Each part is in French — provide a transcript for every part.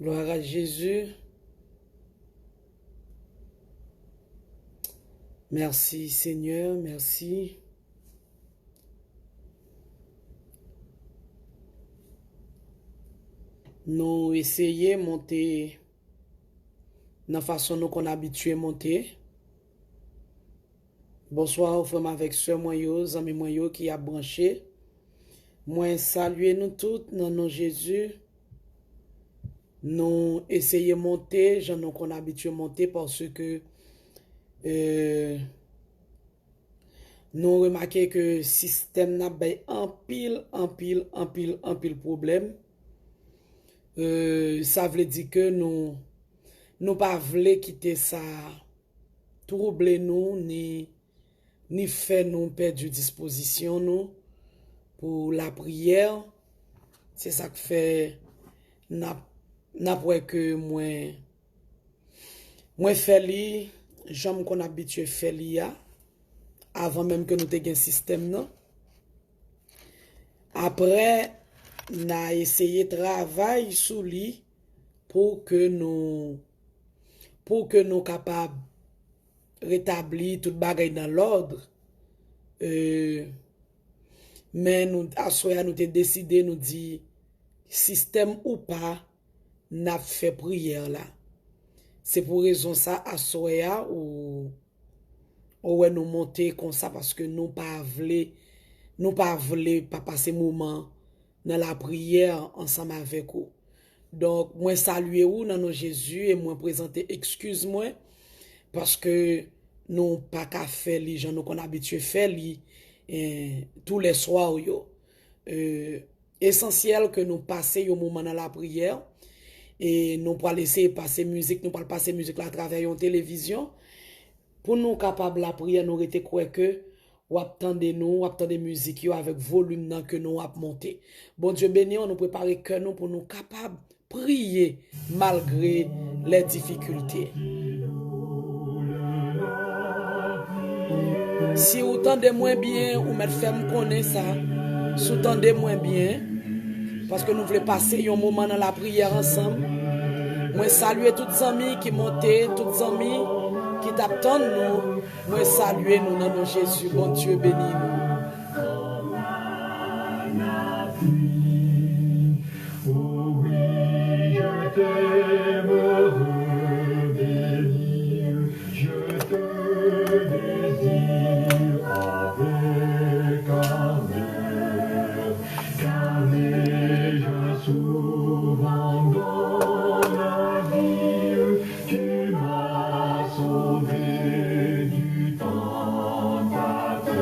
Gloire à Jésus. Merci Seigneur, merci. Nous essayons de monter dans la façon nous qu'on habitué à monter. Bonsoir, frère avec soeur Moyo, amis Moyo qui a branché. Moi, saluer nous toutes dans nom Jésus. Nous essayons de monter, j'en ai qu'on habitué à monter parce que nous remarquons que le système n'a pas un pile problème. Ça veut dire que nous pas voulons quitter ça, troubler nous, ni faire nous perdre disposition nous pour la prière. C'est ça que fait, n'a que moi fait li, j'aime qu'on habitué fait li avant même que nous ayons un système non. Après, n'a essayé de travailler sur lui pour que nous capables rétablir tout bagay dans l'ordre. Mais nous assoya nous décidé nous dit système ou pas n'a fait prière là. C'est pour raison ça assoya ou nous monter comme ça parce que nous pas voulons pas passer moment dans la prière ensemble avec vous. Donc moi saluer vous dans nos Jésus et moi présenter excuse-moi parce que nous pas qu'à faire les gens nous qu'on habitué faire li tous les soirs yo. Essentiel que nous passer un moment dans la prière et nous pas laisser passer musique, nous pas passer musique là à travers une télévision pour nous capable la prière nous était quoi que ou attendre musique yo avec volume nan que nous a monter. Bon Dieu béni, on nous préparer que nous pour nous capable prier malgré les difficultés. Si vous tendez moins bien ou mettre ferme connaît ça, si vous tendez moins bien parce que nous voulons passer un moment dans la prière ensemble. Moi saluer toutes les amis qui montaient, toutes les amis qui t'attendent nous. Moi saluer nous dans nos Jésus, bon Dieu béni nous. Oh oui, je t'aimerai bénir, je te désire avec amour, car déjà souvent dans la vie, tu m'as sauvé du tentateur,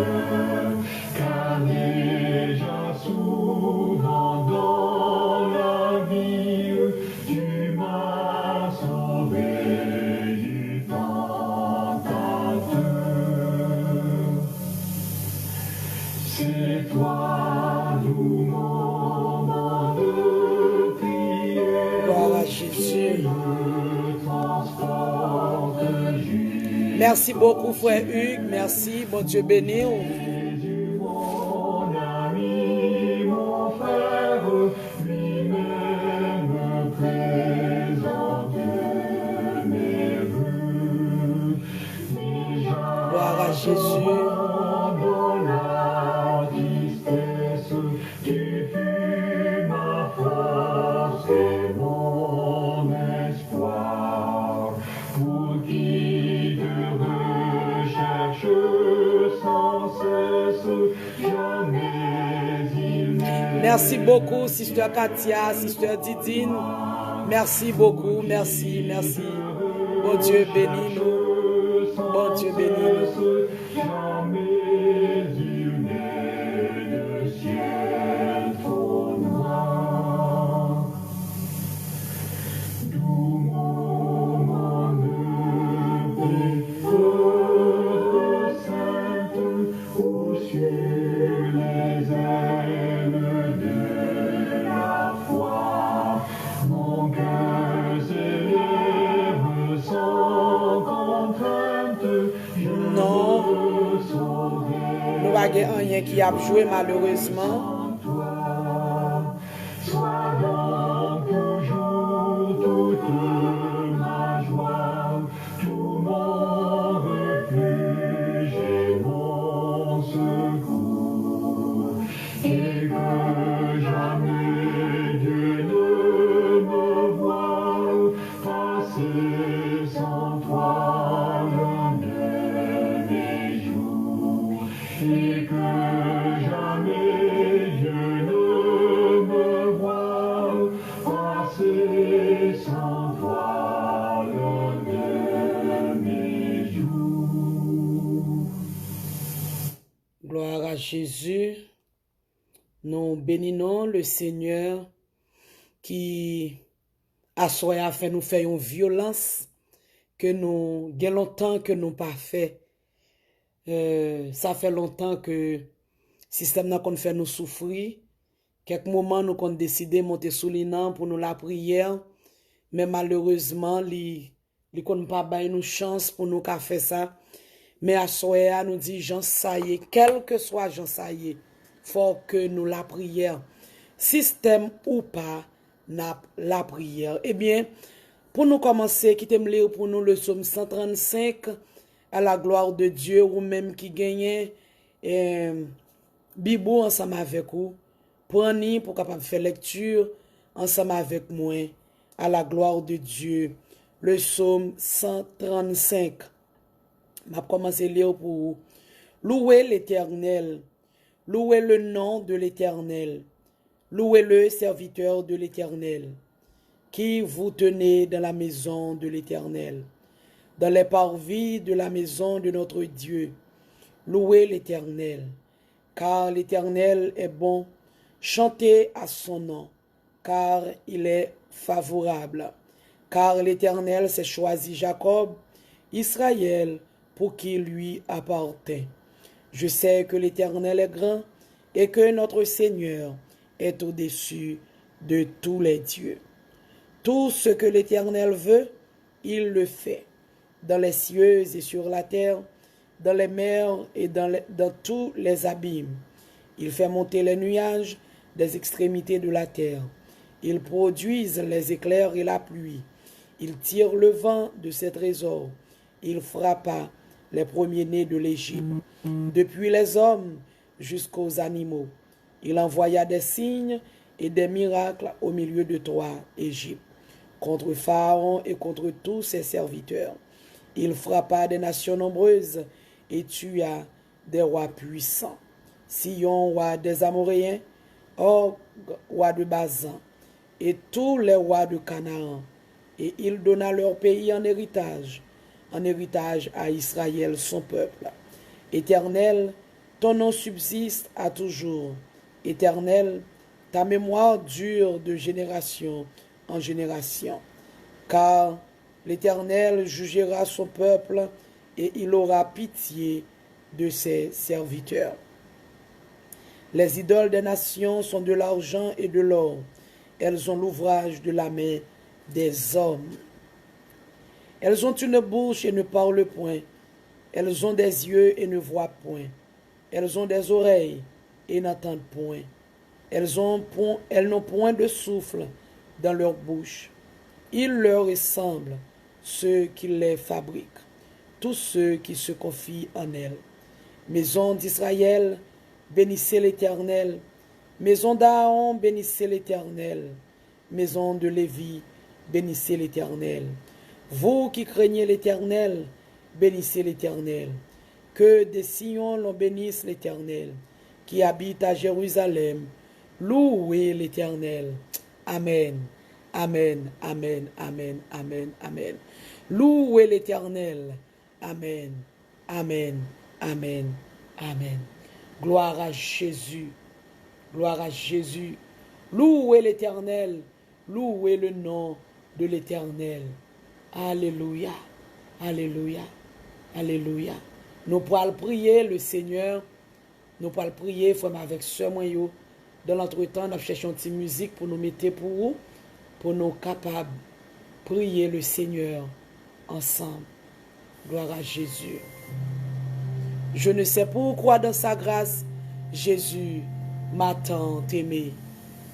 car déjà souvent dans la vie, tu m'as sauvé du tentateur. C'est toi, nous, moment de prière. Gloire à Jésus. Merci beaucoup, frère Hugues. Merci. Bon Dieu béni. Jésus, mon ami, mon frère, lui-même présente mes voeux. Déjà Gloire à Jésus. dans la tristesse, tu fus ma force et mon espoir. Pour qui te recherche sans cesse, jamais il n'est. Merci beaucoup, Sister Katia, Sister Didine. Merci beaucoup, merci. Bon Dieu béni nous. Bon Dieu béni nous. Jamais il n'est de ciel trop noir. Doux moment de paix sainte, où sur les ailes de la foi, mon cœur s'élève sans contrainte. Non, nous n'avons rien qui a joué malheureusement. Sois donc toujours sans toi l'un de mes jours, et que jamais Dieu ne me voit passer sans toi l'un de mes jours. Gloire à Jésus. Nous bénissons le Seigneur qui a fait nous faire une violence que nous, il y a longtemps que nous pas fait. Ça fait longtemps que le système n'a qu'on fait nous souffrir. Quelques moments nous avons décidé de monter sous l'inan pour nous la prière. Mais malheureusement, li qu'on pas bailler nous chance pour nous faire ça. Mais à soya nous dit Jean ça y est, quel que soit Jean ça y est, faut que nous la prière, système ou pas, la prière. Eh bien, pour nous commencer, qui t'aime lire pour nous le psaume 135, à la gloire de Dieu, ou même qui gagne Bible ensemble avec vous, prenez pour capable faire lecture ensemble avec moi, à la gloire de Dieu, le psaume 135. Je vais commencer à lire pour vous. Louez l'Éternel. Louez le nom de l'Éternel. Louez-le, serviteur de l'Éternel, qui vous tenez dans la maison de l'Éternel, dans les parvis de la maison de notre Dieu. Louez l'Éternel, car l'Éternel est bon. Chantez à son nom, car il est favorable. Car l'Éternel s'est choisi Jacob, Israël, pour qu'il lui appartient. Je sais que l'Éternel est grand et que notre Seigneur est au-dessus de tous les dieux. Tout ce que l'Éternel veut, il le fait, dans les cieux et sur la terre, dans les mers et dans tous les abîmes. Il fait monter les nuages des extrémités de la terre. Il produise les éclairs et la pluie. Il tire le vent de ses trésors. Il frappa les premiers-nés de l'Égypte, depuis les hommes jusqu'aux animaux. Il envoya des signes et des miracles au milieu de toi, Égypte, contre Pharaon et contre tous ses serviteurs. Il frappa des nations nombreuses et tua des rois puissants. Sion, roi des Amoréens, Og, roi de Bazan, et tous les rois de Canaan. Et il donna leur pays en héritage à Israël, son peuple. Éternel, ton nom subsiste à toujours. Éternel, ta mémoire dure de génération en génération. Car l'Éternel jugera son peuple et il aura pitié de ses serviteurs. Les idoles des nations sont de l'argent et de l'or. Elles ont l'ouvrage de la main des hommes. Elles ont une bouche et ne parlent point. Elles ont des yeux et ne voient point. Elles ont des oreilles et n'entendent point. Elles n'ont point de souffle dans leur bouche. Il leur ressemble ceux qui les fabriquent, tous ceux qui se confient en elles. Maison d'Israël, bénissez l'Éternel. Maison d'Aaron, bénissez l'Éternel. Maison de Lévi, bénissez l'Éternel. Vous qui craignez l'Éternel, bénissez l'Éternel. Que des Sion l'on bénisse l'Éternel, qui habite à Jérusalem. Louez l'Éternel. Amen. Amen. Amen. Amen. Amen. Amen. Louez l'Éternel. Amen. Amen. Amen. Amen. Gloire à Jésus. Gloire à Jésus. Louez l'Éternel. Louez le nom de l'Éternel. Alléluia. Alléluia. Alléluia. Nous pourrons prier le Seigneur. Nous pourrons prier, frère, avec ce moyen. Dans l'entretemps, nous cherchons une petite musique pour nous mettre pour vous, pour nous capables de prier le Seigneur ensemble. Gloire à Jésus. Je ne sais pourquoi dans sa grâce, Jésus m'a tant aimé.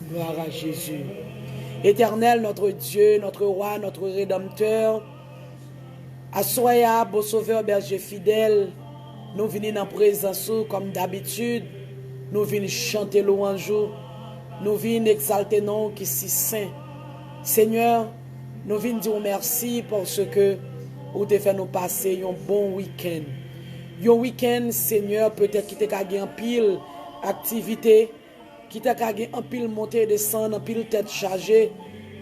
Gloire à Jésus. Éternel, notre Dieu, notre roi, notre rédempteur, Assoya, beau sauveur, berger fidèle, nous venons en présence comme d'habitude, nous venons chanter louange, nous venons exalter nom qui si saint. Seigneur, Nous venons dire merci parce que vous te fait nous passer un bon week-end. Un week-end, Seigneur, peut-être qui t'a gagné en pile activité, qui t'a gagné en pile montée et descendre, en pile tête chargée,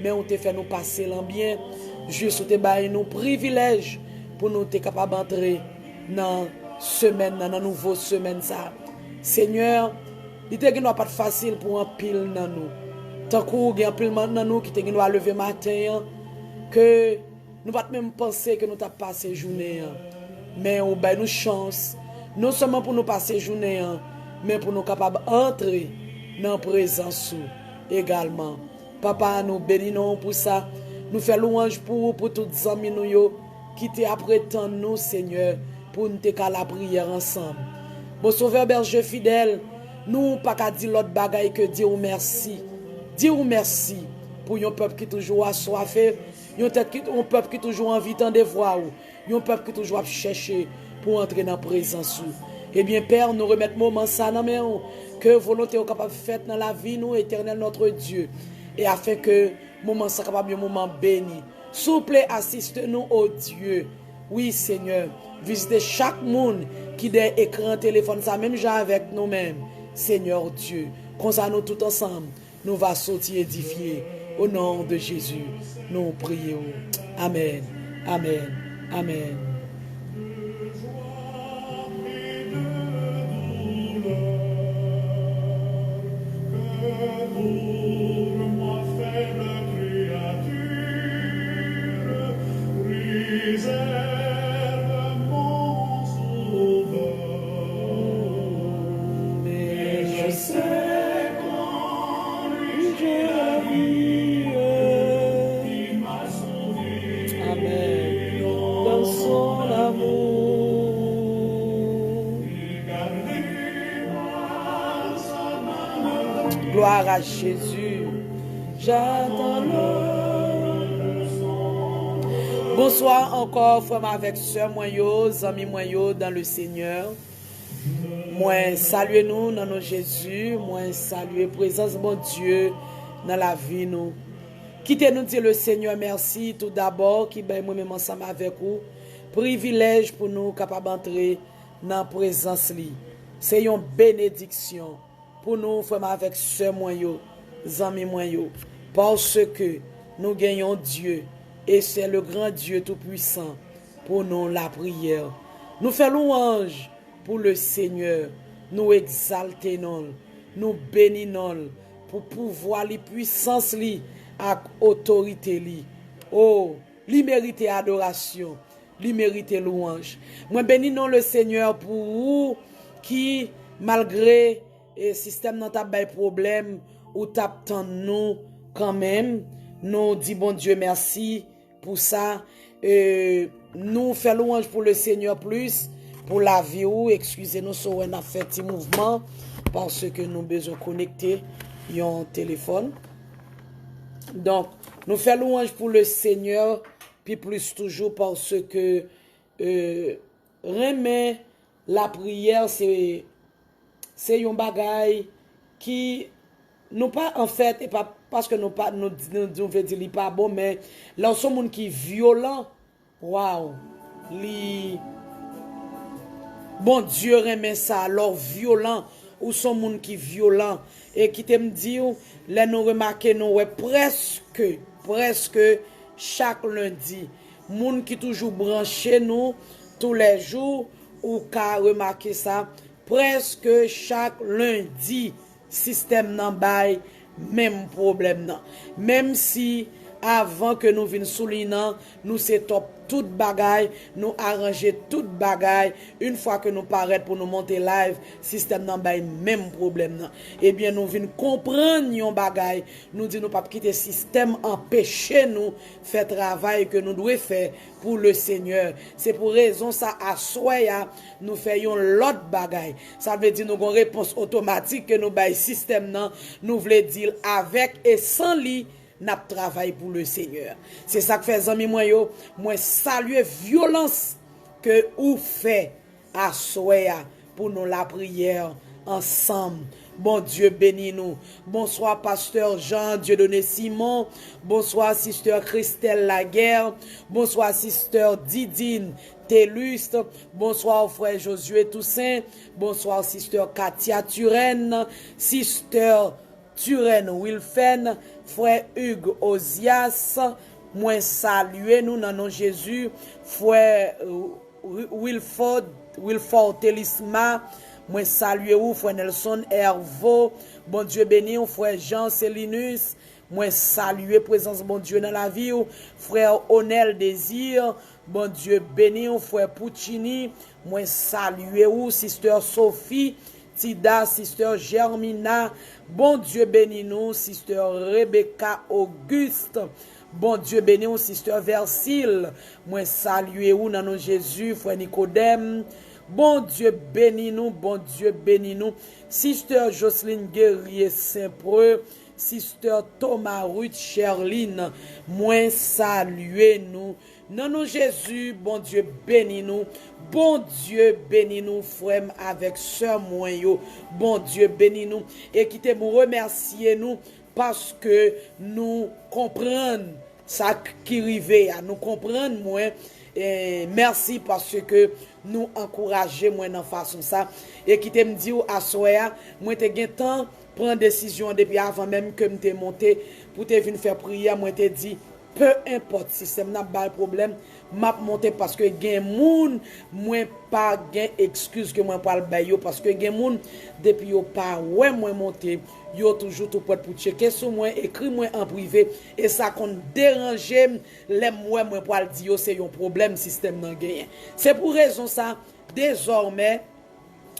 mais on te fait nous passer l'en bien. Juste te bailler nous privilège pour nous être capables d'entrer dans semaine, dans nouveau semaine ça. Seigneur, il te pas de facile pour un pile dans nous. Tant qu'on a un pile dans nous qui te doit lever matin, que nous pas même penser que nous t'a passé journée, mais on baille nous chance, non seulement pour nous passer journée, mais pour nous capables d'entrer dans la présence également. Papa, nous bénissons pour ça. Nous faisons louange pour tous les amis qui te apprêtent nous, Seigneur, pour nous faire la prière ensemble. Mon sauveur berger fidèle, nous pas qu'à dire l'autre bagaille que dire merci. Dire merci pour un peuple qui toujours assoiffé, un peuple qui toujours envie de voir, un peuple qui toujours chercher pour entrer dans la présence. Eh bien, Père, nous remettons moment ça dans mes mains, que volonté est capable de faire dans la vie, nous, éternel notre Dieu, et afin que moment ça capable un moment béni. S'il vous plaît, assiste-nous au Dieu. Oui, Seigneur, visitez chaque monde qui a écran, téléphone, ça même genre avec nous-mêmes. Seigneur Dieu, comme ça nous tout ensemble, nous va sortir édifier. Au nom de Jésus, nous prions. Amen. Amen. Amen. Gloire à Jésus. J'attends le son. Bonsoir encore, frère avec soeur moyo, amis moyo dans le Seigneur. Moi, saluez-nous dans nos Jésus. Moi, saluez présence mon Dieu dans la vie nous. Quittez-nous dire le Seigneur merci tout d'abord qui ben moi-même ensemble avec vous. Privilège pour nous capables d'entrer dans la présence li. C'est une bénédiction pour nous, frère avec soeur moyo, amis moyo, parce que nous gagnons Dieu et c'est le grand Dieu tout-puissant pour nous la prière. Nous faisons louange pour le Seigneur, nous exaltons, nous bénissons pour pouvoir les puissances li avec autorité li. Oh, li mérite adoration, li mérite louange. Moi bénissons le Seigneur pour vous qui malgré et système n'a pas problème ou tape nous quand même nous dit bon Dieu merci pour ça nous faisons louange pour le Seigneur plus pour la vie ou excusez-nous si on a fait petit mouvement parce que nous besoin connecter un téléphone donc nous faisons louange pour le Seigneur puis plus toujours parce que remet la prière c'est un bagay qui nous pas en fait et pas parce que nous pas nous veut dire pas bon mais là sont monde qui violent waouh li bon Dieu remet ça alors violent ou sont monde qui violent et qui t'aime dire là nous remarquer nous ouais, presque chaque lundi monde qui toujours branché nous tous les jours ou qu'a remarqué ça presque chaque lundi, système nan bay, même problème nan. Même si avant que nous venions souligner, nous c'est top toute bagaille, nous arranger toute bagaille. Une fois que nous paraît pour nous monter live, système nan bay même problème nan. Eh bien nous venons comprendre yon bagaille. Nous disons nous pas quitter système empêcher nous faire travail que nous devons faire pour le Seigneur. C'est pour raison ça à soya nous faisons l'autre bagaille. Ça veut dire nous avons une réponse automatique que nous bay système nan, nous voulons dire avec et sans lui n'a travail pour le Seigneur. C'est ça que fait amis moi yo, moi saluer violence que ou fait à soya pour nous la prière ensemble Bon Dieu, bénis-nous. Bonsoir, pasteur Jean Dieudonné Simon. Bonsoir, sister Christelle Laguerre. Bonsoir, sister Didine Téluste. Bonsoir, frère Josué Toussaint. Bonsoir, sister Katia Turenne. Sister Turenne Wilfen. Frère Hugues Ozias. Moi saluer nous dans nom Jésus. Frère Wilford Telisma. Moi saluer vous, frère Nelson Hervo. Bon Dieu béni, frère Jean Célinus. Moi saluer présence bon Dieu dans la vie. Frère Onel Désir. Bon Dieu béni, frère Puccini. Moi saluer vous, sister Sophie. Tida, sister Germina. Bon Dieu béni nous, sister Rebecca Auguste. Bon Dieu béni nous, sister Versile. Moi saluer vous dans nom Jésus, frère Nicodème. Bon Dieu bénis nous, bon Dieu bénis nous. Sister Jocelyne Guerrier Saint-Preux, Sister Thomas Ruth Cherline, moi saluez nous. Non, non, Jésus, bon Dieu bénis nous. Bon Dieu bénis nous, frère, avec sœur Moyo. Bon Dieu bénis nous. Et quittez-nous remercier nous parce que nous comprenons ça qui arrive à nous comprendre moins. Et merci parce que nous encourager moi dans façon ça et qui te me dit à soya moi te gain temps prendre décision depuis avant même que me te monter pour te venir faire prière moi te dit peu importe système n'a pas problème m'a monter parce que gain moun moi pas gain excuse que moi pas le bayo parce que gain moun depuis yo pas ouais moi monter yo toujours tout pour checker sur moi écrit moi en privé et ça compte déranger les moi pour le dire c'est un problème système nan gain c'est pour raison ça désormais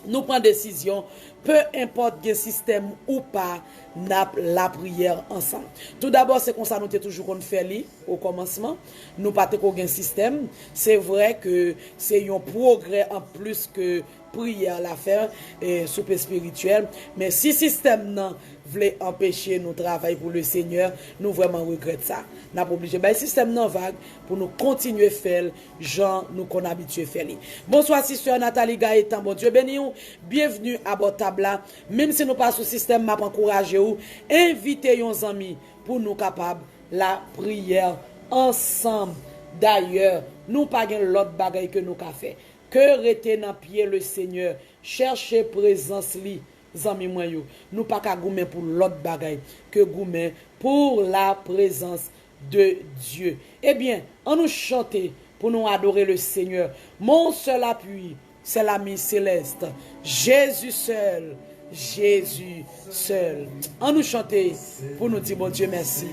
nous prenons décision, peu importe quel système ou pas, la prière ensemble. Tout d'abord, c'est comme ça nous avons toujours fait au commencement. Nous pas un système. C'est vrai que c'est un progrès en plus que prière la faire et souper spirituel. Mais si système non voulait empêcher nous travailler pour le Seigneur, nous vraiment regrettons ça. Nous avons obligé de système non vague pour nous continuer à faire Jean nous qu'on habitué à faire. Bonsoir sister Nathalie Gaëtan, bon Dieu béni vous. Bienvenue à votre table. Même si nous pas sous système, m'a encouragé vous, invitez vos amis pour nous capables la prière ensemble. D'ailleurs, nous pas l'autre bagaille que nous qu'a fait. Que rester dans pied le Seigneur, chercher présence li, zami moi yo. Nous pas qu'à goumer pour l'autre bagaille que goumer pour la présence de Dieu. Eh bien, on nous chanter pour nous adorer le Seigneur. Mon seul appui, c'est l'ami céleste. Jésus seul. Jésus seul. On nous chanter pour nous dire bon Dieu merci.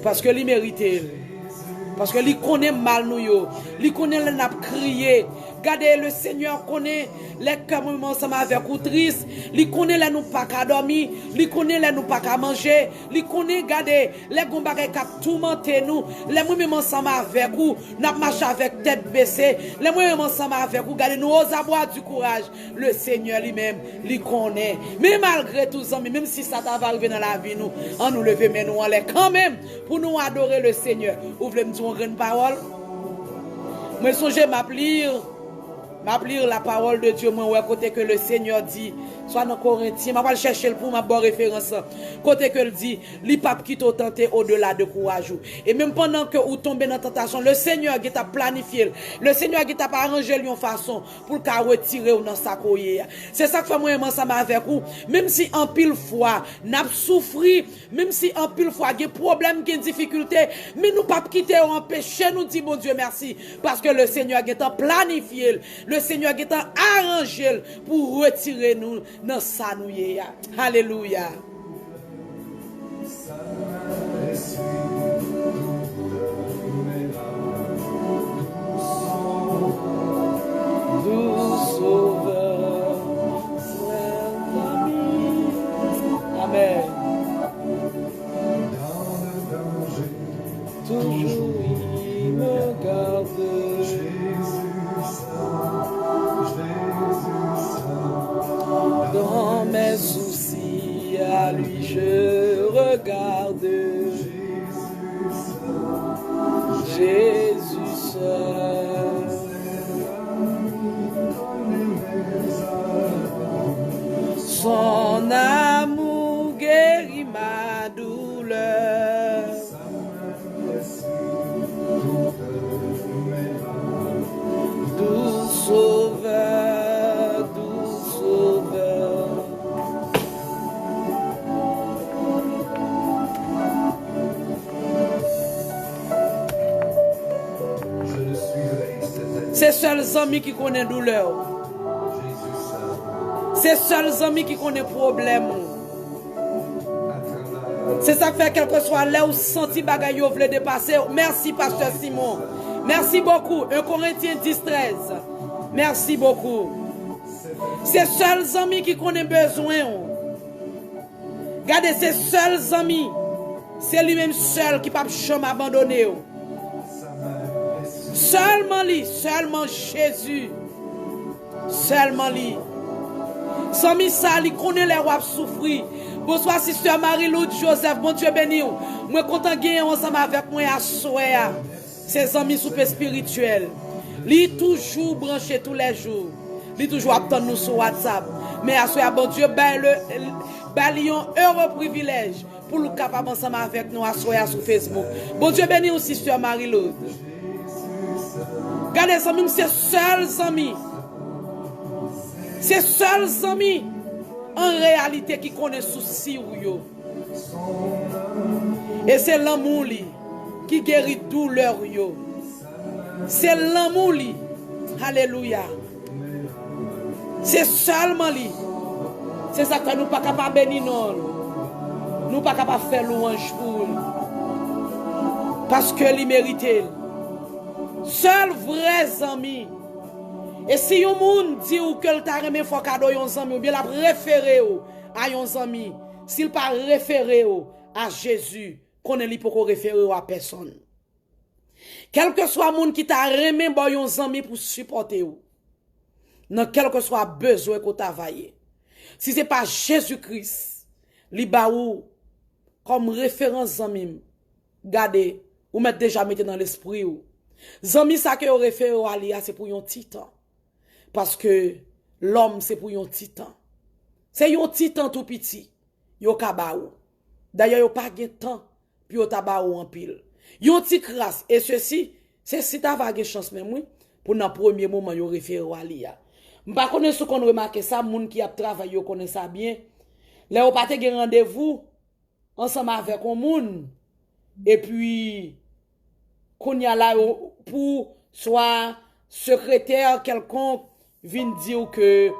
Parce que lui mérite. Parce que lui connaît mal nous yo. Lui connaît le n'a crié. Regardez, le Seigneur connaît les moments ensemble avec ou triste. Il connaît les nous pas qu'à dormir. Il connaît les nous pas qu'à manger. Il connaît, regardez, les gombagay qui tourmenté nous. Les moments ensemble avec vous, n'a marché avec tête baissée. Les moments ensemble avec vous, regardez, nous osons avoir du courage. Le Seigneur lui-même, il connaît. Mais malgré tout ça, même si ça va arriver dans la vie, nous, on nous lever, mais nous en l'air quand même pour nous adorer le Seigneur. Vous voulez me dire une parole? Moi, songez m'appeler la parole de Dieu, moi, ouais, côté que le Seigneur dit, soit dans Corinthiens, je vais chercher pour ma bonne référence. Côté que le dit, les papes qui t'ont tenté au-delà de courage. Et même pendant que vous tombez dans la tentation, le Seigneur qui t'a planifié, le Seigneur qui t'a arrangé une façon pour qu'à retirer ou dans sa courrier. C'est ça que fait moi ensemble avec vous. Même si en pile fois, n'a souffri, même si en pile fois, il y a des problèmes, des difficultés, mais nous pas quitter ou empêcher, nous dit bon Dieu merci, parce que le Seigneur qui t'a planifié, le Seigneur qui t'a arrangé pour retirer nous dans sa nouille. Alléluia. Doux sauveur, amen. Dans le danger, Toujours il me garde. Dans mes soucis, à lui je regarde. Jésus seul. Son amour C'est seuls amis qui connaissent douleur. C'est seuls amis qui connaissent problème. C'est ça qui fait quel que soit là où senti bagay yo vle dépasser. Merci pasteur Simon. Merci beaucoup. 1 Corinthiens 10-13. Merci beaucoup. C'est seuls amis qui connaissent besoin. Regardez, ces seuls amis. C'est lui-même seul qui ne peut jamais abandonner. Seulement lui, seulement Jésus. Seulement lui. Sans mis ça, il connaît les rois souffrir. Bonsoir, sister Marie-Lou Joseph. Bon Dieu béni. Moi, content de gagner ensemble avec moi à Soya. Ses amis super spirituels. Lui toujours branché tous les jours. Lui toujours attend nous sur WhatsApp. Mais à Soya, bon Dieu, balion heureux privilège pour nous capable ensemble avec nous à Soya sur Facebook. Bon Dieu béni aussi, sister Marie-Lou. Regardez ça, même ses seuls amis. Ses seuls amis. En réalité qui connaît souci ou yo. Et c'est l'amour qui guérit douleur yo. C'est l'amour alléluia. C'est seulement lui. C'est ça que nous pas capable bénir non. Nous pas capable faire louange pour lui. Parce que lui mérite. Seul vrai ami. Et si un monde dit que le t'a remis faut cadeau yon ami ou bien la référé à yon ami, s'il pas référé à Jésus, qu'on ne li pas référé à personne. Quel que soit monde qui t'a remis bon yon ami pour supporter ou. Dans quel que soit besoin qu'on t'a vaillé. Si c'est pas Jésus-Christ, li ba ou comme référence ami, gardez ou mettre déjà mettre dans l'esprit ou. Zami ça que référé à li c'est pour yon titan. Parce que l'homme, c'est pour un titan. C'est un titan tout petit. Yo kabaou. D'ailleurs, yo pas de temps, puis yo tabaou en pile. Yon ti crasse. Et ceci, c'est si t'as pas de chance même, oui, pour dans premier moment, yo référé à l'IA. M'pa connaît ce qu'on remarque ça, moun qui a travaillé, yo connaît ça bien. Là, yo pas te gen rendez-vous, ensemble avec un moun. Et puis, qu'on y a là, pour soit secrétaire quelconque, vient dire que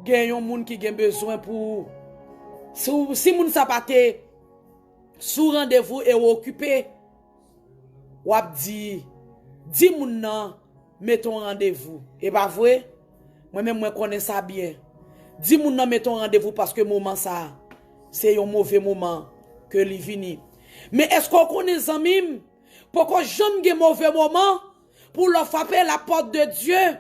gen yon moun qui gen besoin pour si moun sa pate sous rendez-vous et occupé ou ap di moun nan mettons rendez-vous et pas vrai moi même moi connais ça bien di moun nan mettons rendez-vous parce que moment ça c'est un mauvais moment que li vini mais est-ce qu'on connaît zanmim pourquoi jamais gen mauvais moment pour leur frapper la porte de Dieu.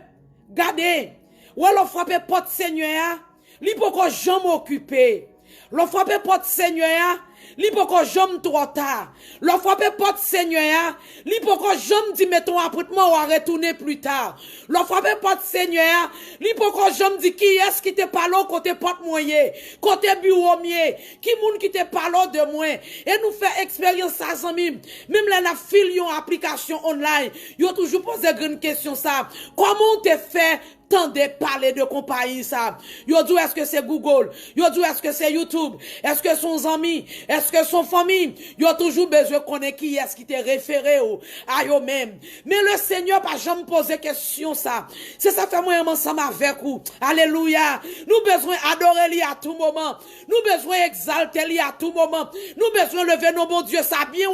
Gardez, ou leur frapper porte Seigneur, li poko jamais occupé. Leur frapper porte Seigneur, li poko jamais trop tard. Leur frapper porte Seigneur, li poko jamais dit mettons appartement ou à retourner plus tard. Leur frapper porte Seigneur, li poko jamais dit qui est-ce qui te parle côté porte moyen, côté bureau mieux, qui moun qui te parle de moi. Et nous fait expérience ça zanmi, même là la filion application online, yo toujours posé une question ça. Comment te fait tant de parler de compagnie ça. Yo dit est-ce que c'est Google? Yo dit est-ce que c'est YouTube? Est-ce que son ami? Est-ce que son famille? Yo toujours besoin de connaître qui est-ce qui te référé à yo même. Mais le Seigneur pas jamais poser question ça. C'est ça fait moi ensemble avec vous. Alléluia. Nous besoin adorer lui à tout moment. Nous besoin exalter lui à tout moment. Nous besoin lever nos bon Dieu ça bien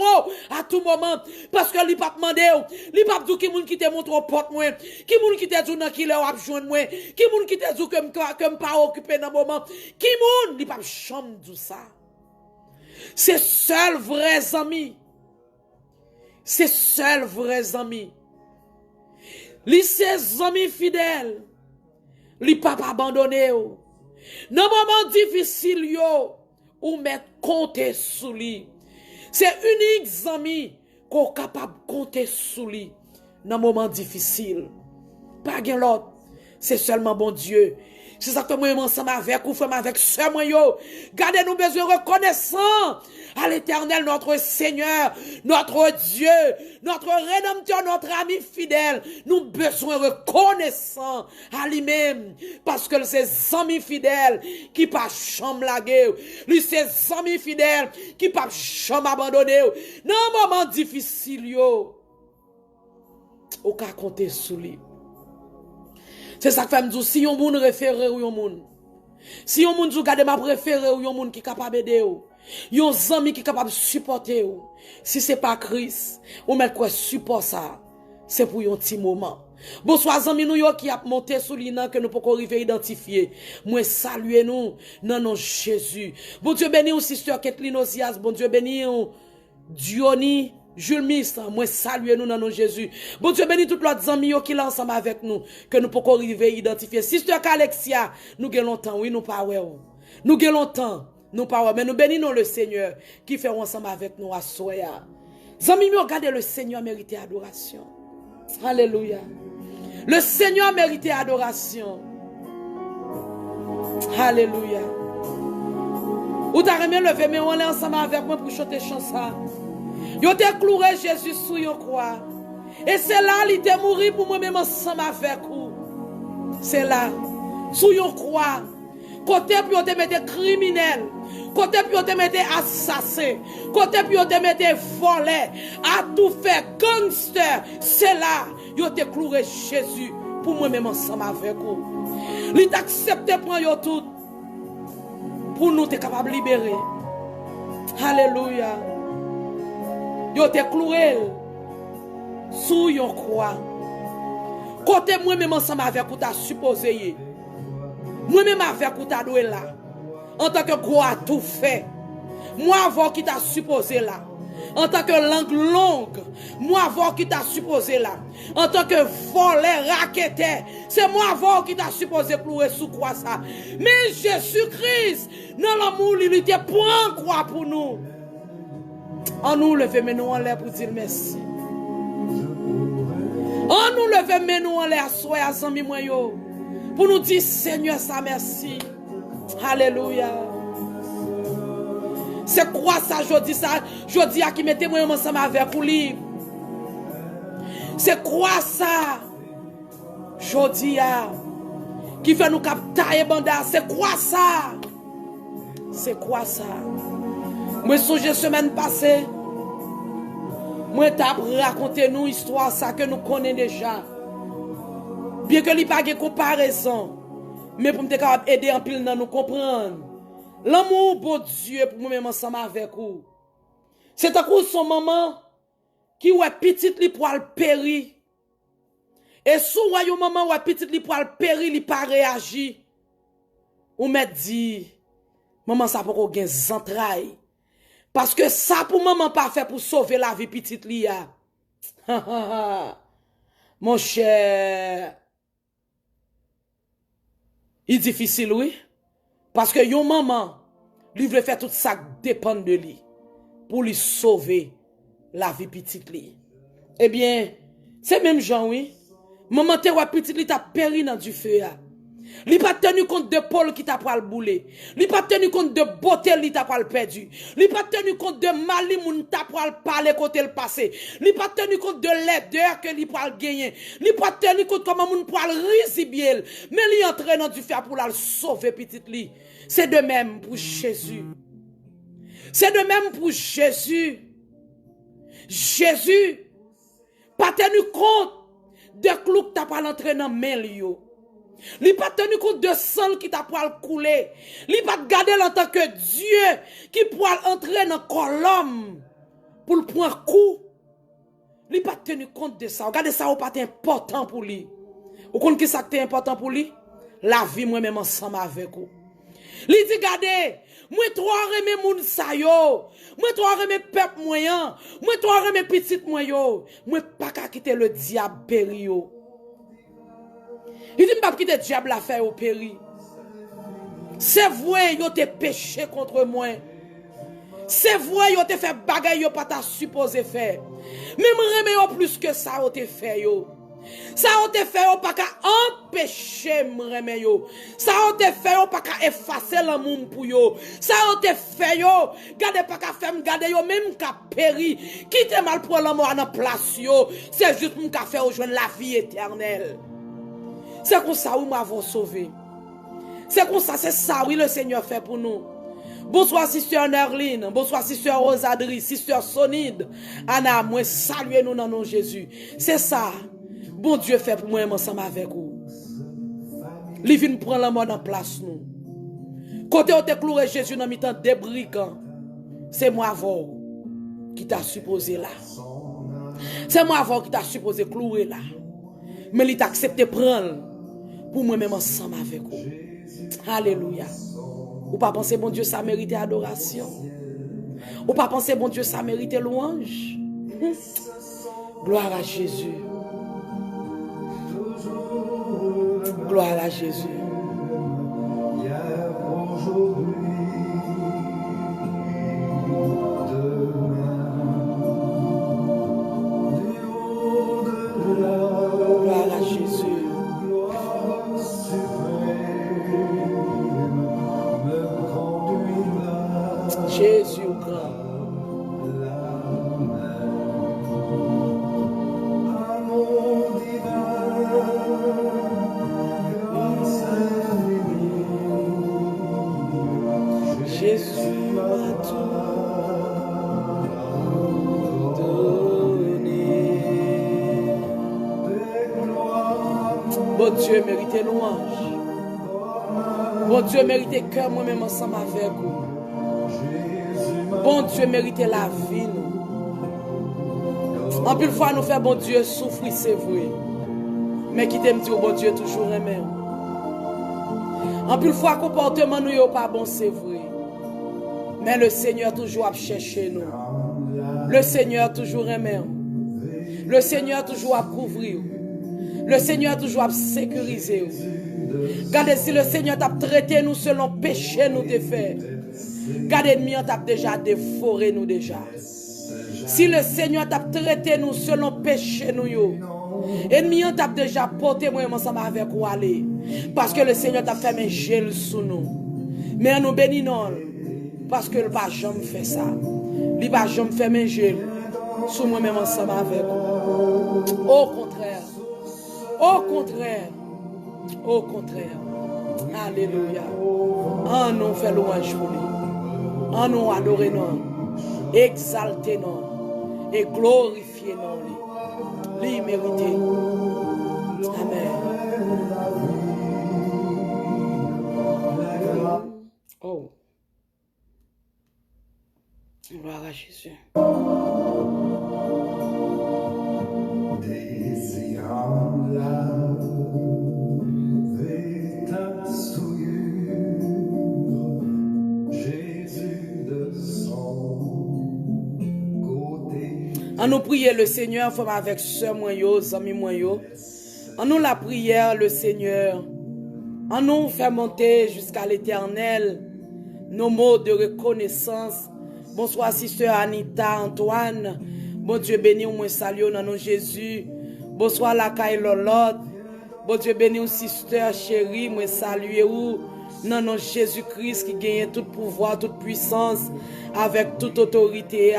à tout moment parce que lui pas demander, lui pas dire qui moun qui te montre porte moi, qui moun qui te dit dans qui leur joindre moi, qui moun qui te dit que me pas occupé dans moment, qui moun li pas chambre tout ça. C'est seul vrais amis. C'est seul vrais amis. Li ses amis fidèles. Li pas abandonné ou. Dans moment difficile yo ou mettre compter sous lui. C'est unique ami qu'on capable compter sous lui dans moment difficile. Pas gen l'autre. C'est seulement bon Dieu. C'est ça que moi ensemble avec ou femme avec ce moi yo. Gardez nous besoin reconnaissant à l'Éternel notre Seigneur, notre Dieu, notre Rédempteur, notre ami fidèle. Nous besoin reconnaissant à lui-même parce que c'est amis fidèles qui pas chambre laguer. Lui c'est amis fidèles qui pas chambre abandonner. Dans un moment difficile yo. Ou ka compter sous lui. C'est ça que fait me dire, si yon moun référé ou yon moun. Si yon moun jou gade ma préféré ou yon moun qui capable d'aider ou. Yon zami qui capable supporter ou. Si c'est pas Christ, ou met quoi support ça. C'est pour yon petit moment. Bonsoir zami nou yo qui a monté sous l'ina que nous pouvons arriver identifier. Moi saluer nous dans nom Jésus. Bon Dieu béni ou sister Kathleen Osias, bon Dieu béni ou Diony Jules Mist, moi saluer nous dans nom Jésus. Bon Dieu béni tout l'autre zami yo qui là ensemble avec nous que nous pouvons arriver identifier. Sister Alexia, nous gagne longtemps, oui nous pas ouais. Nous gagne longtemps, nous pas ouais, mais nous bénissons le Seigneur qui fait ensemble avec nous à soya. Zami mi regardez le Seigneur mérite adoration. Alléluia. Le Seigneur mérite adoration. Alléluia. Ou t'as remis lever, mais on est ensemble avec moi pour chanter chanson. Yo te cloué Jésus sous yon croix. Et c'est là il était mort pour moi-même ensemble avec vous. C'est là. Sous yon croix. Côté puis on te mette criminel. Côté puis on te mette assassin. Côté puis on te mette volé. À tout fait gangster. C'est là. Yo te cloué Jésus pour moi-même ensemble avec vous. Il t'a accepté pour yo tout. Pour nous te capable de libérer. Alléluia. Yo te cloué sous yon croix. Côté moi-même ensemble avec vous t'a supposé. Moi-même avec vous t'a doué là. En tant que quoi tout fait. Moi avant qui t'a supposé là. En tant que langue longue, moi avant qui t'a supposé là. En tant que volé, raqueté, c'est moi avant qui t'a supposé clouer sous quoi ça. Mais Jésus-Christ, dans l'amour, il était point quoi pour nous. En nous lever nous en l'air pour dire merci. En nous lever nous en l'air soyez amis moi yo pour nous dire Seigneur ça merci. Alléluia. C'est quoi ça, je dis à qui mettez moi ensemble avec vous libre. C'est quoi ça? Je dis à qui fait nous capter banda, c'est quoi ça? C'est quoi ça? Moi songe semaine passée, moi t'as raconté nous histoire ça que nous connaissons déjà. Bien que li pas de comparaison, mais pour me capable aider en pile dans nous comprendre. L'amour bon Dieu pour moi-même ensemble avec vous. C'est à cause son maman qui ouais petite li pour péri. Et sous ouais maman ouais petite li pour péri, li pas réagi. Ou m'a dit maman ça pour gain entrailles. Parce que ça pour maman pas fait pour sauver la vie petite li a. Mon cher. Il est difficile oui. Parce que yon maman, lui veut faire tout ça dépend de lui. Pour lui sauver la vie petite li. Eh bien, c'est même Jean, oui. Maman te wa petite li t'a péri dans du feu. Li pas tenu compte de Paul qui t'a pral boulé. Li pas tenu compte de beauté li t'a pral perdu. Li pas tenu compte de mali moun t'a pral parler côté le passé. Li pas tenu compte de laideur que li pral gagner. Li pas tenu compte comment moun pral risibiel. Mais li entraîne dans du feu pour la sauver petite li. C'est de même pour Jésus. C'est de même pour Jésus. Jésus pas tenu compte de clou que t'a pral entrer dans main li yo. Li pas tenu compte de sang qui t'a pral couler. Li pas garder en tant que Dieu qui pral entrer dans corps l'homme pour le point coup. Li pas tenu compte de ça. Regardez ça ou pas important pour lui. Ou compte qui ça qui est important pour lui? La vie moi même ensemble avec vous. Li dit regardez, moi toi remè moun sa yo. Moi toi remè peuple moyen. Moi toi remè petite moi yo. Moi pas qu'à quitter le diable péri yo. Il dit m'pas quitter le diable la faire au péri. C'est vrai yo te péché contre moi. C'est vrai yo te fait bagay yo pas ta supposé faire. Même remè yo plus que ça yo te fait yo. Ça on te fait pas qu'à empêcher m'remet yo. Ça on te fait pas qu'à effacer l'amour pour yo. Ça on te fait yo, garde pas qu'à faire garder yo même qu'à péri. Quitte mal pour l'amour en place yo. C'est juste pour qu'à faire rejoindre la vie éternelle. C'est comme ça où m'avons sauvé. C'est comme ça, c'est ça oui le Seigneur fait pour nous. Bonsoir sister Nerline, bonsoir sister Rosadri, sister Sonide. Anna, moi saluez nous dans nom Jésus. C'est ça. Bon Dieu fait pour moi ensemble avec vous. Il vient prendre la mort en place nous. Côté où te cloué Jésus dans mi-temps des brigands, c'est moi avant qui t'a supposé là. C'est moi avant qui t'a supposé clouer là. Mais il t'a accepté prendre pour moi-même ensemble avec vous. Alléluia. Ou pas penser bon Dieu ça mérite adoration. Ou pas penser bon Dieu ça mérite louange. Gloire à Jésus. Gloire à Jésus. Gloire à Jésus. Jésus au grand. Jésus m'a tout donné. Bon Dieu mérite louange. Bon Dieu mérite cœur moi-même ensemble avec vous. Bon Dieu mérite la vie nous. En plus fois nous fait bon Dieu souffrir c'est vrai. Mais qui t'aime dire bon Dieu toujours aimé. En plus fois comportement nous yo pas bon c'est vrai. Mais le Seigneur toujours a cherché nous. Le Seigneur toujours aimé. Le Seigneur toujours a couvrir. Le Seigneur toujours a sécuriser. Regardez si le Seigneur t'a traité nous selon péché nous te fait. Regardez ennemi t'a déjà déforé nous déjà. Si le Seigneur t'a traité nous selon péché nous yo. Ennemi t'a déjà porté moi ensemble avec ou aller. Parce que le Seigneur t'a fait un gel sous nous. Mais nous bénissons. Parce que le pas jamais fait ça. Il va jamais faire mes gel sous moi-même ensemble avec vous. Au contraire. Au contraire. Au contraire. Alléluia. En nous fait louange pour lui. En nous adorer nous. Exalter nous. Et glorifier nous. Lui mérité. Amen. Oh. Gloire à Jésus. Désirant la véritable souillure, Jésus de son côté. En nous prier le Seigneur, femme avec sœur moyo, zami moyo. En nous la prière le Seigneur. En nous faire monter jusqu'à l'éternel nos mots de reconnaissance. Bonsoir, sister Anita, Antoine. Bon Dieu béni, moi salue dans nom Jésus. Bonsoir, la caille Lolotte. Bon Dieu béni, sister chérie, moi salue ou dans nom Jésus-Christ qui gagne tout pouvoir, toute puissance, avec toute autorité.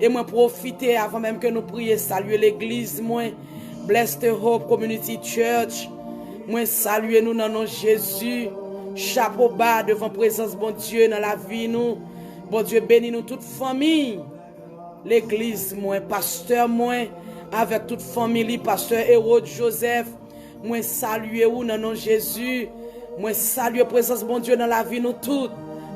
Et moi profiter avant même que nous prions, saluer l'église, moi, Blessed Hope Community Church. Moi saluer nous dans nom Jésus. Chapeau bas devant présence bon Dieu dans la vie nous. Bon Dieu bénis nous toute famille. L'église moi, pasteur moi, avec toute famille, pasteur Hérode Joseph. Moi saluer ou dans nom Jésus. Moi saluer présence bon Dieu dans la vie nous toutes.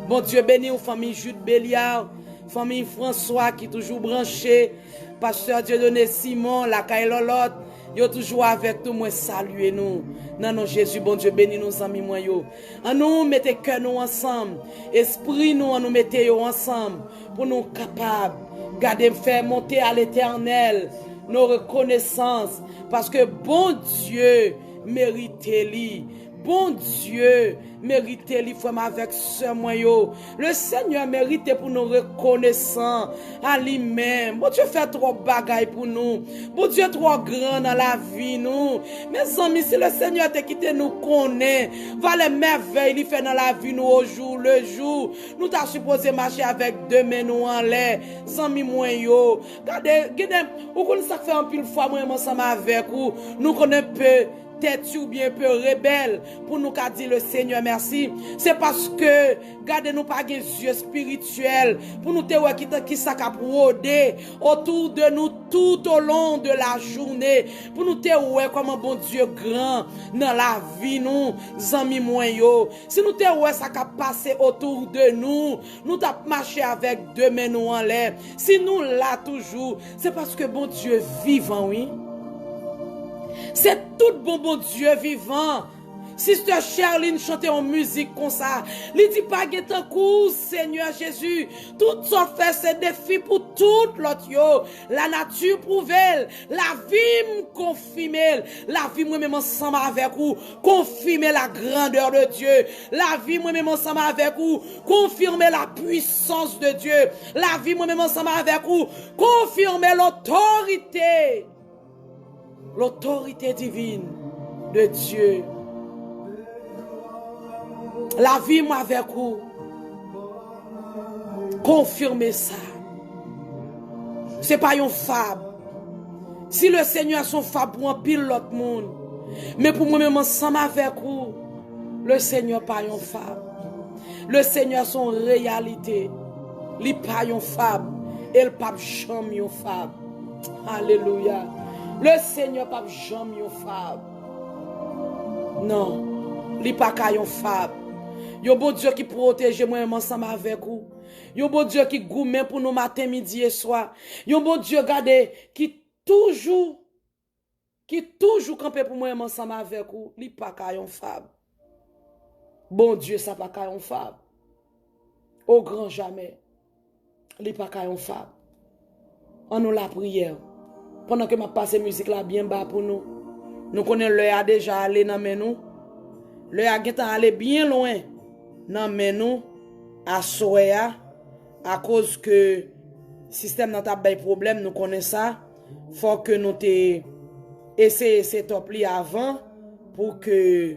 Bon Dieu bénis ou famille Jude Béliard, famille François qui toujours branché, pasteur Dieudonné Simon, la Kailolotte. Yo toujours avec nous, moi saluer nous. Non, non, Jésus, bon Dieu, bénis nous, amis, moi, yo. En nous, mettez cœur nous ensemble. Esprit nous, en nous mettez yo ensemble. Pour nous capables, garder, faire monter à l'éternel nos reconnaissances. Parce que bon Dieu mérite lui. Bon Dieu mérite les femmes avec ce moyen. Le Seigneur mérite pour nous reconnaissants à lui-même. Bon Dieu fait trop bagaille pour nous. Bon Dieu trop grand dans la vie nous. Mes amis, si le Seigneur te quitté nous connaît, va les merveilles il fait dans la vie nous au jour le jour. Nous t'as supposé marcher avec deux mains nous en l'air, sans mi moyen. Regardez, ou qu'on ça fait un pile fois moi ensemble avec vous. Nous connaissons peu têtu ou bien peu rebelle pour nous qu'a dit le Seigneur merci. C'est parce que gardez nous pas des yeux spirituels pour nous te ouais qui ça qu'a rôder autour de nous tout au long de la journée pour nous te ouais comme un bon Dieu grand dans la vie nous amis moi yo. Si nous te ouais ça qu'a passé autour de nous t'a marché avec deux mains nous en l'air. Si nous là toujours, c'est parce que bon Dieu vivant oui. C'est tout bon Dieu vivant. Sister Charline chante en musique comme ça. Il dit pas guetan coup, Seigneur Jésus. Tout ça fait ces défis pour tout l'autre yo. La nature prouve, la vie me confirme, la vie moi-même ensemble avec vous, confirmer la grandeur de Dieu. La vie moi-même ensemble avec vous, confirmer la puissance de Dieu. La vie moi-même ensemble avec vous, confirmer l'autorité divine de Dieu. La vie moi avec vous. Confirmez ça. C'est pas une fable. Si le Seigneur a son fable pour un pile l'autre monde. Mais pour moi-même ensemble avec vous. Le Seigneur pas une fable. Le Seigneur a son réalité. Il pas une fable. Et le pape jamais une fable. Alléluia. Le Seigneur pas jamais une fable. Non. Il pas une fable. Yo bon Dieu qui protège moi ensemble avec vous. Yo bon Dieu qui gourmet pour nous matin, midi et soir. Yo bon Dieu gardez qui toujours campé pour moi ensemble avec vous. Li pas caillon fable. Bon Dieu ça pas caillon fable. Au grand jamais. Li pas caillon fable. On nous la prière. Pendant que m'a passé musique là bien bas pour nous. Nous connaissons l'heure a déjà allé dans nous. L'heure a allé bien loin. Non mais nous à soya à cause que système n'a pas de problème nous connaissons ça faut que nous te essayer cet appli avant pour que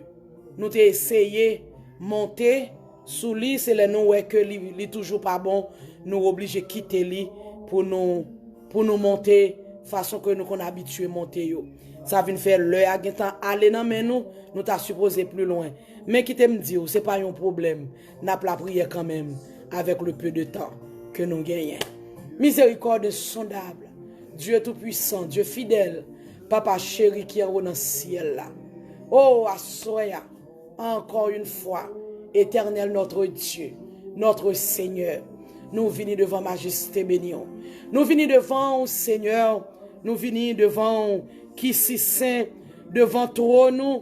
nous te essayer monter sous lui c'est les nous ouais que li toujours pas bon nous obligé quitter lui pour nous monter façon que nous qu'on habitué monter yo. Ça vient faire l'heure à temps aller dans mais nous t'a supposé plus loin. Mais qui t'aime dire c'est pas un problème. N'a pas la prière quand même avec le peu de temps que nous gagnons. Miséricorde insondable. Dieu tout puissant, Dieu fidèle, papa chéri qui est dans le ciel là. Oh assoya encore une fois, Éternel notre Dieu, notre Seigneur. Nous venons devant majesté bénion. Nous venons devant Seigneur, nous venons devant qui si saint devant trône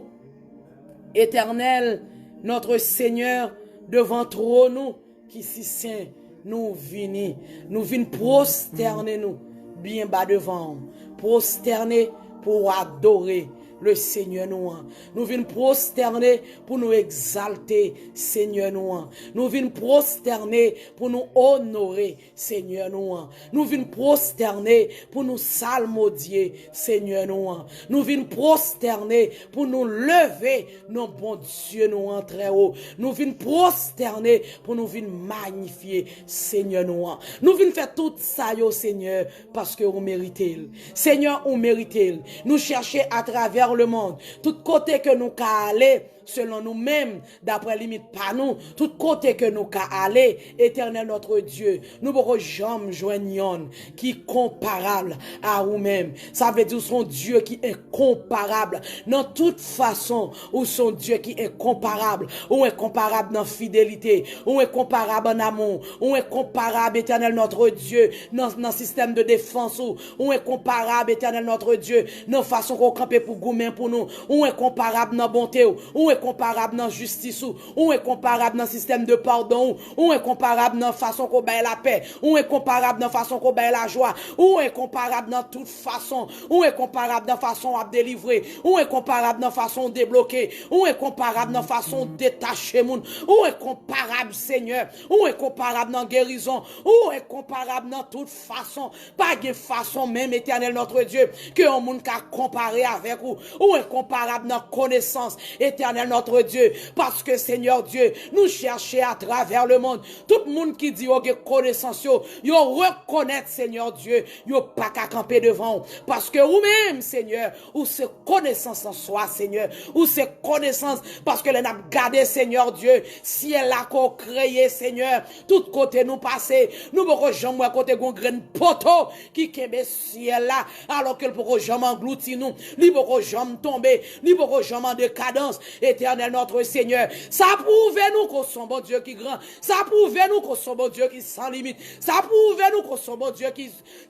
Éternel notre Seigneur devant trône qui si saint nous venons prosterner nous bien bas devant prosterner pour adorer le Seigneur nous. Nous venons prosterner pour nous exalter Seigneur nous. Nous venons prosterner pour nous honorer Seigneur nous. Nous venons prosterner pour nous salmodier Seigneur nous. Nous venons prosterner pour nous lever nos bons Dieu nous en très haut. Nous venons prosterner pour nous venir magnifier Seigneur nous. Nous venons faire tout ça yo Seigneur parce que on mérite. Seigneur on mérite. Nous chercher à travers le monde, tout côté que nous qu'à aller, selon nous-mêmes, d'après limite pas nous, tout côté que nous qu'à aller, Éternel notre Dieu, nous pourrons jamais joindre qui comparable à nous-mêmes. Ça veut dire son Dieu qui est comparable dans toute façon, ou son Dieu qui est comparable, ou est comparable dans fidélité, ou est comparable en amour, ou est comparable, Éternel notre Dieu, dans le système de défense, ou est comparable, Éternel notre Dieu, dans façon qu'on campe pour goumen pour nous, ou est comparable dans bonté, ou est comparable dans justice, ou est comparable dans système de pardon, ou est comparable dans façon qu'on baille la paix, ou est comparable dans façon qu'on baille la joie, ou est comparable dans toute façon, ou est comparable dans façon à délivrer, ou est comparable dans façon débloquer, ou est comparable dans façon détacher moun, ou est comparable Seigneur, ou est comparable dans guérison, ou est comparable dans toute façon, pas de façon même Éternel notre Dieu que on moun ka comparer avec ou est comparable dans connaissance Éternel éternel notre Dieu, parce que Seigneur Dieu, nous cherchons à travers le monde, tout le monde qui dit yo gen connaissance yo reconnaître Seigneur Dieu, yo pas qu'à camper devant, parce que ou même Seigneur, ou c'est connaissance en soi Seigneur, ou c'est connaissance parce que l'on a gardé Seigneur Dieu, si elle a qu'on créé Seigneur, tout côté nous passer, nous pourrons jamais côté gon graine poteau qui kembe ciel là, alors que pourrons jamais engloutir nous, li pourrons jamais tomber, li pourrons jamais en décadence, éternel notre Seigneur, ça prouve nous qu'on son bon Dieu qui grand, ça prouve nous qu'on son bon Dieu qui sans limite, ça prouve nous qu'on son bon Dieu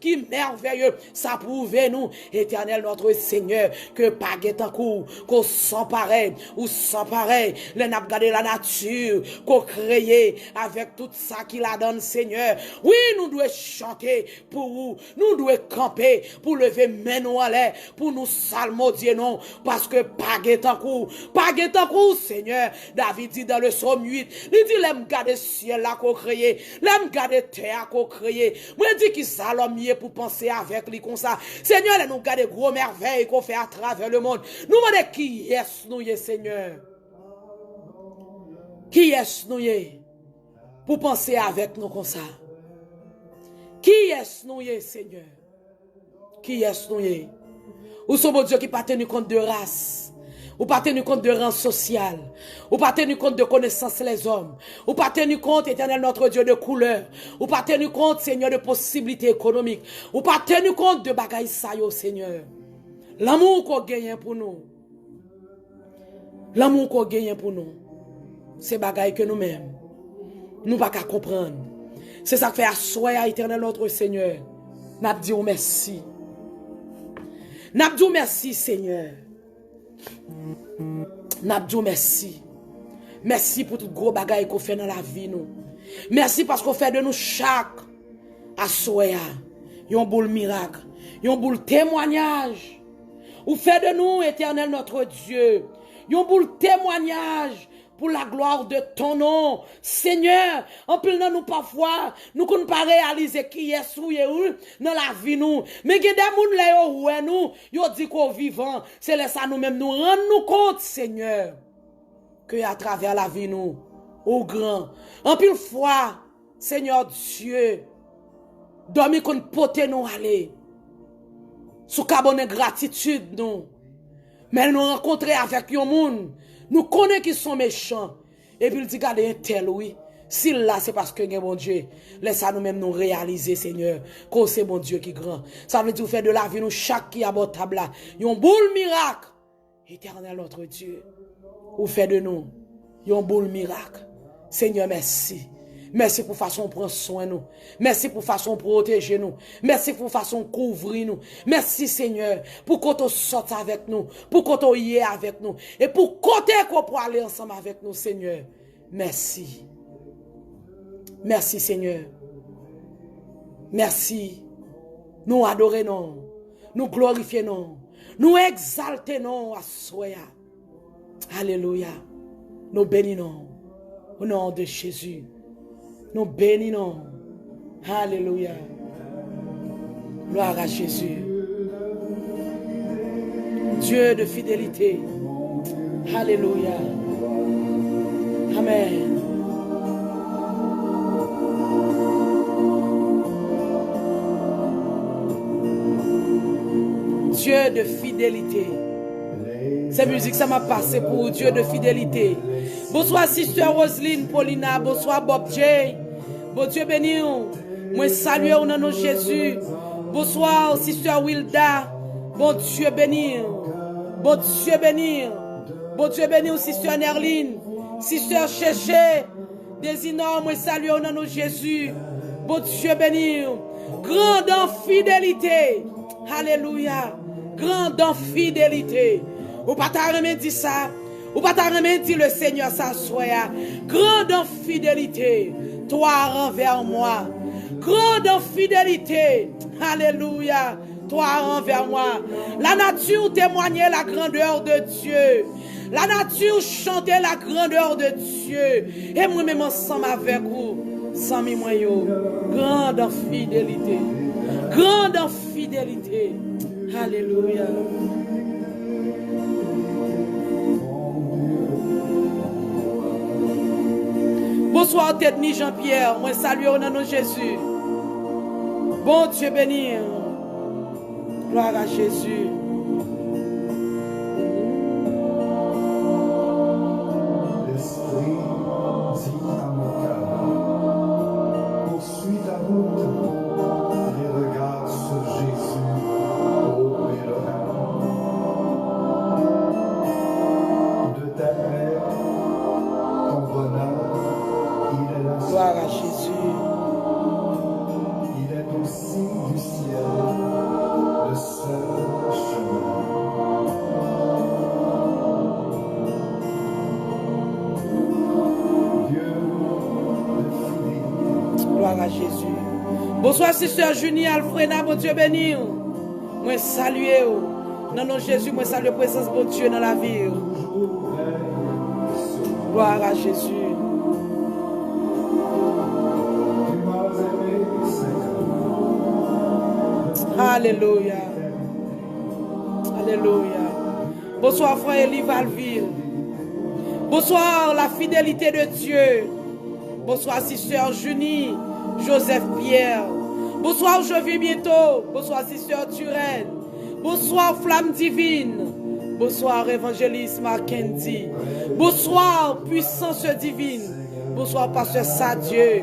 qui merveilleux, ça prouve nous, éternel notre Seigneur, que pas en cours, qu'on sans pareil, ou sans pareil, les n'a regardé la nature, qu'on créé avec tout ça qu'il a donné, Seigneur. Oui, nous devons chanter pour vous, nous devons camper pour lever main nous en l'air, pour nous salmodier non, parce que pas en cours, Seigneur. David dit dans le psaume 8, il dit, l'aime garder ciel là qu'on créé, l'aime garder terre qu'on créé. Moi, dit qu'il s'allume pour penser avec lui comme ça. Seigneur, nous garder gros merveilles qu'on fait à travers le monde. Nous demandons qui est nous, Seigneur. Qui est nous, pour penser avec nous comme ça. Qui est nous, Seigneur. Qui est nous, ou sommes Dieu qui pas tenu compte de race. Ou pas tenu compte de rang social. Ou pas tenu compte de connaissance les hommes. Ou pas tenu compte, éternel notre Dieu, de couleur. Ou pas tenu compte, Seigneur, de possibilités économiques. Ou pas tenu compte de bagailles ça, Seigneur. L'amour qu'on gagne pour nous. L'amour qu'on gagne pour nous. C'est bagailles que nous-mêmes. Nous pas qu'à comprendre. C'est ça que fait assoyer, éternel notre Seigneur. N'a dit merci. N'a dit merci, Seigneur. N'a dit merci. Merci pour tout gros bagaille qu'on fait dans la vie nous. Merci parce qu'on fait de nous chaque assoya, yon boule miracle, yon boule témoignage. Ou fait de nous, éternel notre Dieu, yon boule témoignage pour la gloire de ton nom. Seigneur, en plus nous parfois, nous ne pouvons pas réaliser qui est sous dans la vie nous. Mais il y a des gens là nous, yo dit qu'on vivant, c'est là ça nous-mêmes nous rendre nous compte, Seigneur, que à travers la vie nous, au grand, en pile fois, Seigneur Dieu, dormi qu'on pote nous aller, sous cabane gratitude nous, mais nous rencontrer avec yon monde, nous connaissons qui sont méchants, et puis il dit, regardez un tel, oui, si là c'est parce que bon Dieu, laisse ça nous-mêmes nous réaliser, Seigneur, que c'est bon Dieu qui est grand. Ça veut dire faire de la vie nous chaque qui abordable là, yon boule miracle, éternel notre Dieu, ou fait de nous, yon boule miracle. Seigneur, merci. Merci pour façon prendre soin nous. Merci pour façon protéger nous. Merci pour façon couvrir nous. Merci Seigneur pour qu'on te sorte avec nous, pour qu'on te y est avec nous et pour qu'on peut aller ensemble avec nous, Seigneur. Merci. Merci Seigneur. Merci. Nous adorer non. Nous glorifier non. Nous exalter non à soya. Alléluia. Nous bénissons au nom de Jésus. Nous bénissons. Alléluia. Gloire à Jésus. Dieu de fidélité. Alléluia. Amen. Dieu de fidélité. Cette musique, ça m'a passé pour Dieu de fidélité. Bonsoir, Sister Roselyne, Paulina. Bonsoir, Bob J. Bon Dieu béni. Moi, saluer au nom de Jésus. Bonsoir, Sister Wilda. Bon Dieu béni. Bon Dieu béni. Bon Dieu béni, Sister Nerline. Sister Chéché. Désignant, moi, saluer au nom de Jésus. Bon Dieu béni. Grande en fidélité. Alléluia. Grande en fidélité. Ou pas ta remédie ça. Ou pas ta remédie le Seigneur s'assoya. Grande en fidélité. Toi envers moi. Grande en fidélité. Alléluia. Toi envers moi. La nature témoignait la grandeur de Dieu. La nature chantait la grandeur de Dieu. Et moi-même ensemble avec vous. Sans mi moyo. Grande en fidélité. Grande en fidélité. Alléluia. Bonsoir, Tedni Jean-Pierre. Moi, salue au nom de Jésus. Bon Dieu béni. Gloire à Jésus. L'esprit dit à mon cœur, poursuis ta route, les regards sur Jésus, ô pèlerin. De ta paix, ton bonheur, il est la Gloire à Jésus. Il est aussi du ciel, le seul chemin. Dieu de fidélité. Gloire à Jésus. Bonsoir, sister Junie Alfreda, bon Dieu béni. Moi, saluer. Non, non, Jésus, moi, salue la présence de Dieu dans la vie. Toujours veille sur Gloire à Jésus. Tu m'as aimé, Seigneur. Alléluia. Alléluia. Bonsoir, frère Elie Valville. Bonsoir, la fidélité de Dieu. Bonsoir, sister Junie, Joseph Pierre. Bonsoir, je vis bientôt. Bonsoir, sister Turenne. Bonsoir, flamme divine. Bonsoir, évangéliste Mackenzie. Bonsoir, puissance divine. Bonsoir, pasteur Sadieu,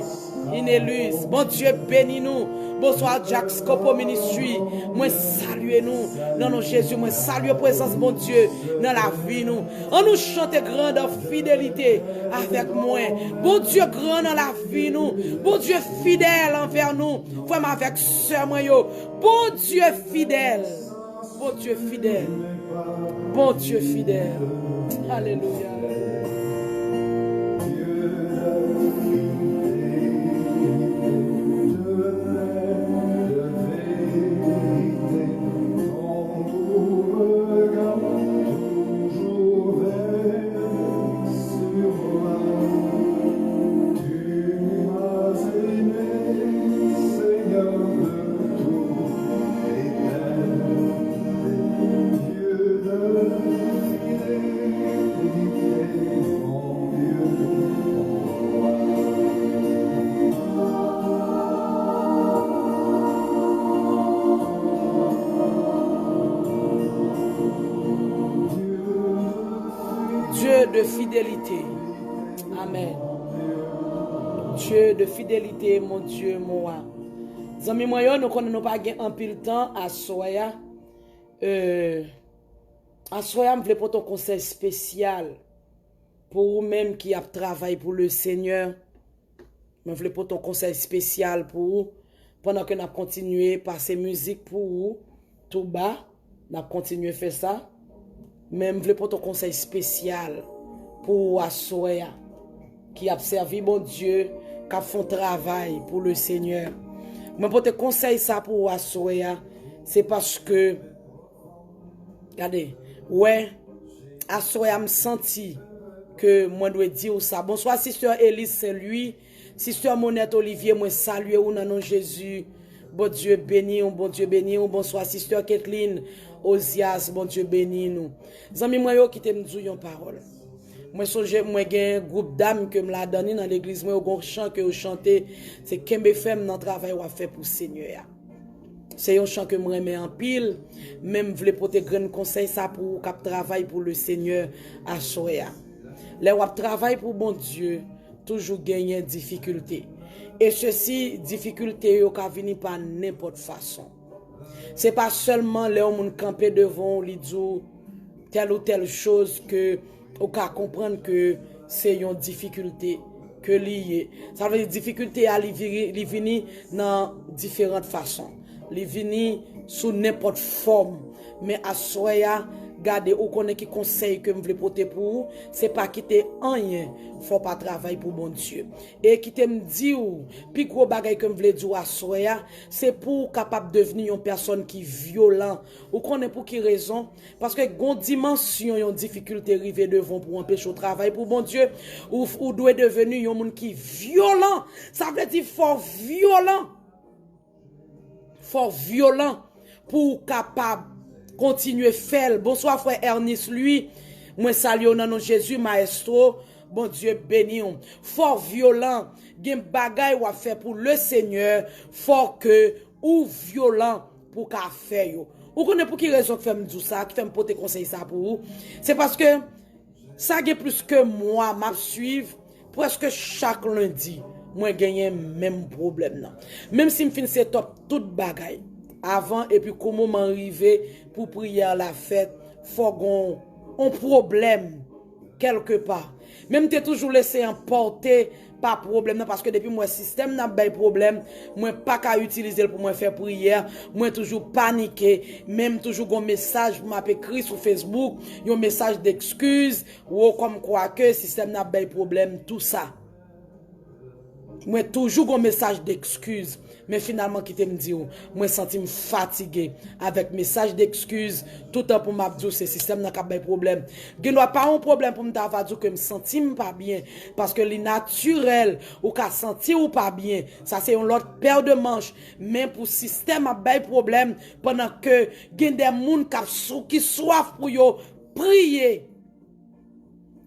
Inélus. Bon Dieu, bénis-nous. Bonsoir, Jack Scopo Ministry. Moi, saluez-nous. Non, non, Jésus, moi, salue la présence, mon Dieu, dans la vie, nous. On nous chante grande fidélité avec moi. Bon Dieu, grand dans la vie, nous. Bon Dieu, fidèle envers nous. Vraiment avec sœur, moi, yo. Bon Dieu, fidèle. Bon Dieu, fidèle. Bon Dieu, fidèle. Alléluia. De fidélité. Amen. Dieu de fidélité, mon Dieu, moi. Zami moi, nous connaissons pas un pile temps à soya. À soya, je voulais pour ton conseil spécial pour vous-même qui a travaillé pour le Seigneur. Je voulais pour ton conseil spécial pour vous. Pendant que nous continué par ces musiques pour vous, tout bas, nous continué à faire ça. Mais je voulais pour ton conseil spécial pour Assoya, qui a servi mon Dieu, qui a fait un travail pour le Seigneur. Mais pour te conseiller ça pour Assoya, c'est parce que, regardez, ouais, Assoya me senti que moi dois dire ça. Bonsoir, sister Elise Saint-Louis, sister Monette Olivier, moi salue ou dans nom Jésus. Bon Dieu béni, bon Dieu béni, bonsoir, sister Kathleen Ozias, bon Dieu béni nous. Zami moi yo qui te me dire une parole. Moi songe moi gen groupe d'âme que me la donné dans l'église moi au chant que chanter c'est Kembe Femme dans travail ou fait pour Seigneur. C'est un chant que me remet en pile, même vle porter grand conseil ça pour cap travail pour le Seigneur à Soya. Les ou travail pour bon Dieu, toujours gagner difficulté. Et ceci difficulté yo ka venir par n'importe façon. C'est pas seulement les gens camper devant li dou telle ou telle chose que on ka comprendre que c'est une difficulté que lié. Ça veut dire difficulté à li venir dans différentes façons. Li venir sous n'importe forme, mais à soya gardez ou connaît qui conseil que me voulez porter pour vous, c'est pas quitter rien, faut pas travailler pour bon Dieu. Et qui te me dit ou puis gros bagay que me voulez dire à soya, c'est pour capable devenir une personne qui violent. Ou connaît pour qui raison? Parce que gon dimension une difficulté arriver devant pour empêcher au travail pour bon Dieu ou doit devenir un monde qui violent. Ça veut dire fort violent. Fort violent pour capable continuer faire. Bonsoir frère Ernest lui. Moi salue au nom de Jésus maestro. bon Dieu béni. Fort violent, gen bagay ou a fait pour le Seigneur, fort que ou violent pour qu'a fait yo. Ou connaît pour qui raison que fait me dire ça, qui fait me porter conseil ça pour vous? C'est parce que ça gen plus que moi m'a suivre presque chaque lundi. Moi gagné même problème là. Même si me fin c'est top toute bagay avant et puis comment m'arriver pour prier la fête, faut gon un problème quelque part. Même t'es toujours laissé emporter par problème parce que depuis moi système n'a pas problème, moi pas qu'à utiliser pour moi faire prière, moi toujours paniqué, même toujours un message pour m'écrire sur Facebook, un message d'excuse ou comme quoi que système n'a pas problème tout ça. Moi toujours un message d'excuse, mais finalement qui te me dit moi senti me fatigué avec message d'excuse tout le temps pour m'a dire ce système n'a pas de problème. Il n'y a pas un problème pour me dire que me senti pas bien parce que les naturel ou qu'a senti ou pas bien, ça c'est une autre paire de manches, mais pour système a pas de problème pendant que gen des moun qui soif pour yo prier.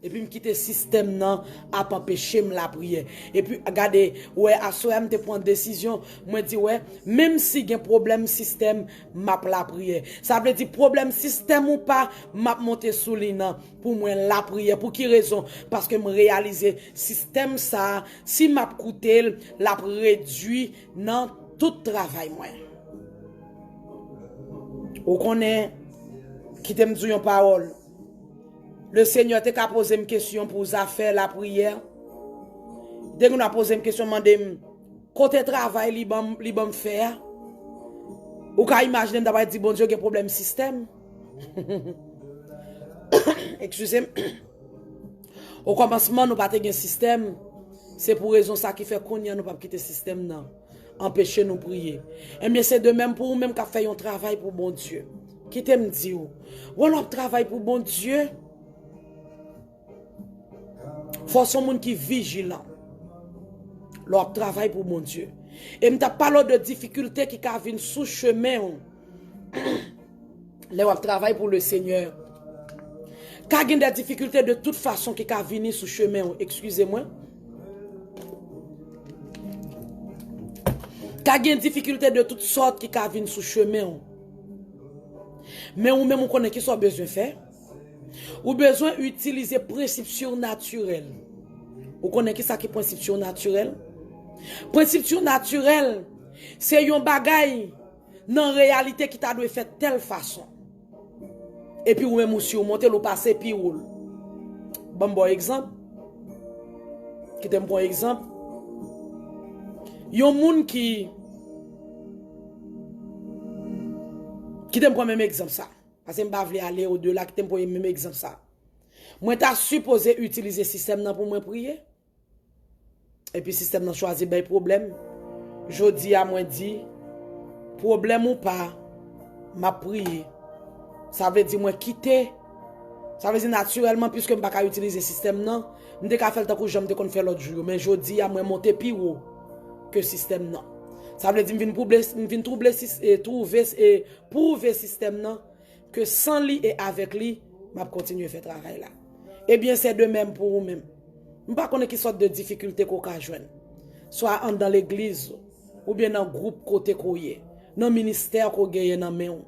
Et puis me quitter système nan a pas empêcher me la prière. Et puis regardez ouais à soir me te prendre décision, moi dit ouais même si gen problème système m'a la prière. Ça veut dire problème système ou pas m'a monter sous li nan pour moi la prière pour qui raison parce que me réaliser système ça si m'a coûté la réduit dans tout travail moi. Ou connaît qui t'aime dire une parole. Le Seigneur t'a posé une question pour faire la prière. Dès qu'on a posé une question, demandé côté travail, li bon faire. Ou ka imaginer d'avoir dit bon Dieu, il y a problème système. Excusez-moi. Au commencement, nous pas un système. C'est pour raison ça qui fait qu'on y a nous pas quitter le système non. Empêcher nous prier. Et bien c'est de même pour nous même qu'a fait un travail pour bon Dieu. Qui t'aime dire ou on travail pour bon Dieu. Faut son monde qui vigilant. Leur travail pour mon Dieu. Et m'ta parlé de difficultés qui viennent sous chemin. Leur travail pour le Seigneur. Quand il y a des difficultés de toute façon qui viennent sous chemin, excusez-moi. Quand il y a des difficultés de toutes sortes qui viennent sous chemin. Mais ou même on connaît qui soit besoin de faire. Ou besoin d'utiliser principe surnaturel. Vous connaissez qui ça qui est principe surnaturel? Principe surnaturel, c'est un bagay dans la réalité qui t'a dû faire de telle façon. Et puis ou même aussi, vous montez le passé puis ou. Bon exemple. Qui est un bon exemple. Yon moun qui t'aime prendre même exemple ça. Parce que je ne vais pas aller au-delà, qui t'aime prendre même exemple ça. Moi, t'as supposé utiliser le système pour moi prier. Et puis, le système n'a choisi ben problème. Je dis à moi, dit, problème ou pas, m'a prié. Ça veut dire, moi, quitter. Ça veut dire, naturellement, puisque je ne peux pas utiliser le système, non, je ne peux pas faire le temps que je me fais l'autre jour. Mais je dis à moi, monter plus haut que le système, non. Ça veut dire, je viens trouver le système, non, que sans lui et avec lui, je vais continuer à faire le travail là. Eh bien, c'est de même pour vous-même. Je ne sais pas qui sorte de difficultés qu'on peut joindre. Soit dans l'église, ou bien dans le groupe côté koye, dans le ministère qu'on gagne dans main.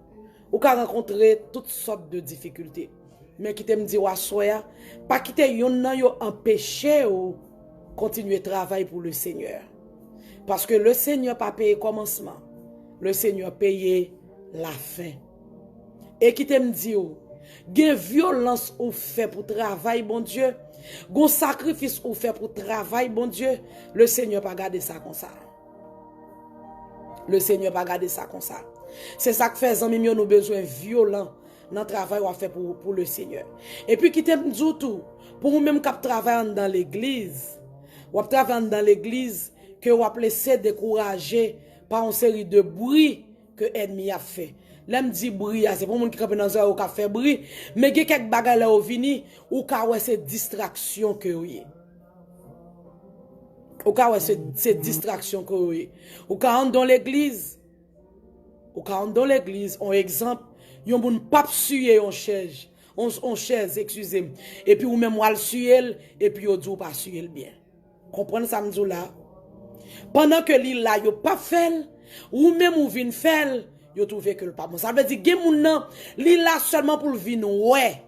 Ou peut rencontrer toutes sortes de difficultés. Mais qui te me dit, soya, pas quitter yon nan yo empêcher ou continuer travail pour le Seigneur. Parce que le Seigneur pas payé commencement. Le Seigneur payé la fin. Et qui te me dit, gen violence ou fait pour travail, bon Dieu. Gon sacrifice ou fait pour travail, bon Dieu. Le Seigneur pas garder ça comme ça. Le Seigneur pas garder ça comme ça. C'est ça que fait amis nous besoin violent dans le travail ou fait pour le Seigneur. Et puis qui t'aime dit tout pour nous même qui travaillent dans l'église. Ou travaillent dans l'église que ou laisser décourager par une série de bruits que l'ennemi a fait. L'aime dit bruit, c'est pour moun qui campe dans un qui fait bruit, mais il y a quelques bagages là au vini ou ka ouais c'est distraction que oui. Ou ka ouais c'est distraction que oui. Ou ka entre dans l'église. Ou ka entre dans l'église, un exemple, yon moun pape suye yon chaise. on chaise, excusez-moi. Et puis ou même ou al suel, et puis ou dit ou pas suel bien. Comprenez ça m'dou là? Pendant que li là, yo pas fait, ou même ou vin fait, yo trouvé que le pas bon. Ça veut dire, gen moun nan, li là seulement pour le vin, ouais.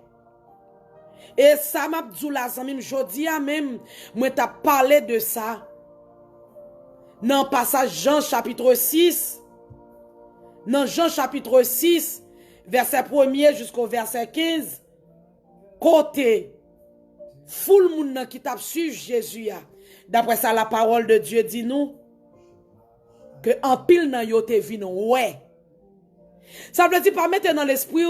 Et ça m'a dit là, zanmim, jodi a même, moi t'a parlé de ça. Dans passage Jean chapitre 6, dans Jean chapitre 6, verset 1er jusqu'au verset 15, côté, foule moun nan qui t'a suivi Jésus ya. D'après ça, la parole de Dieu dit nous, que en pile nan yo te vin, ouais. Ça veut dire pas mettre dans l'esprit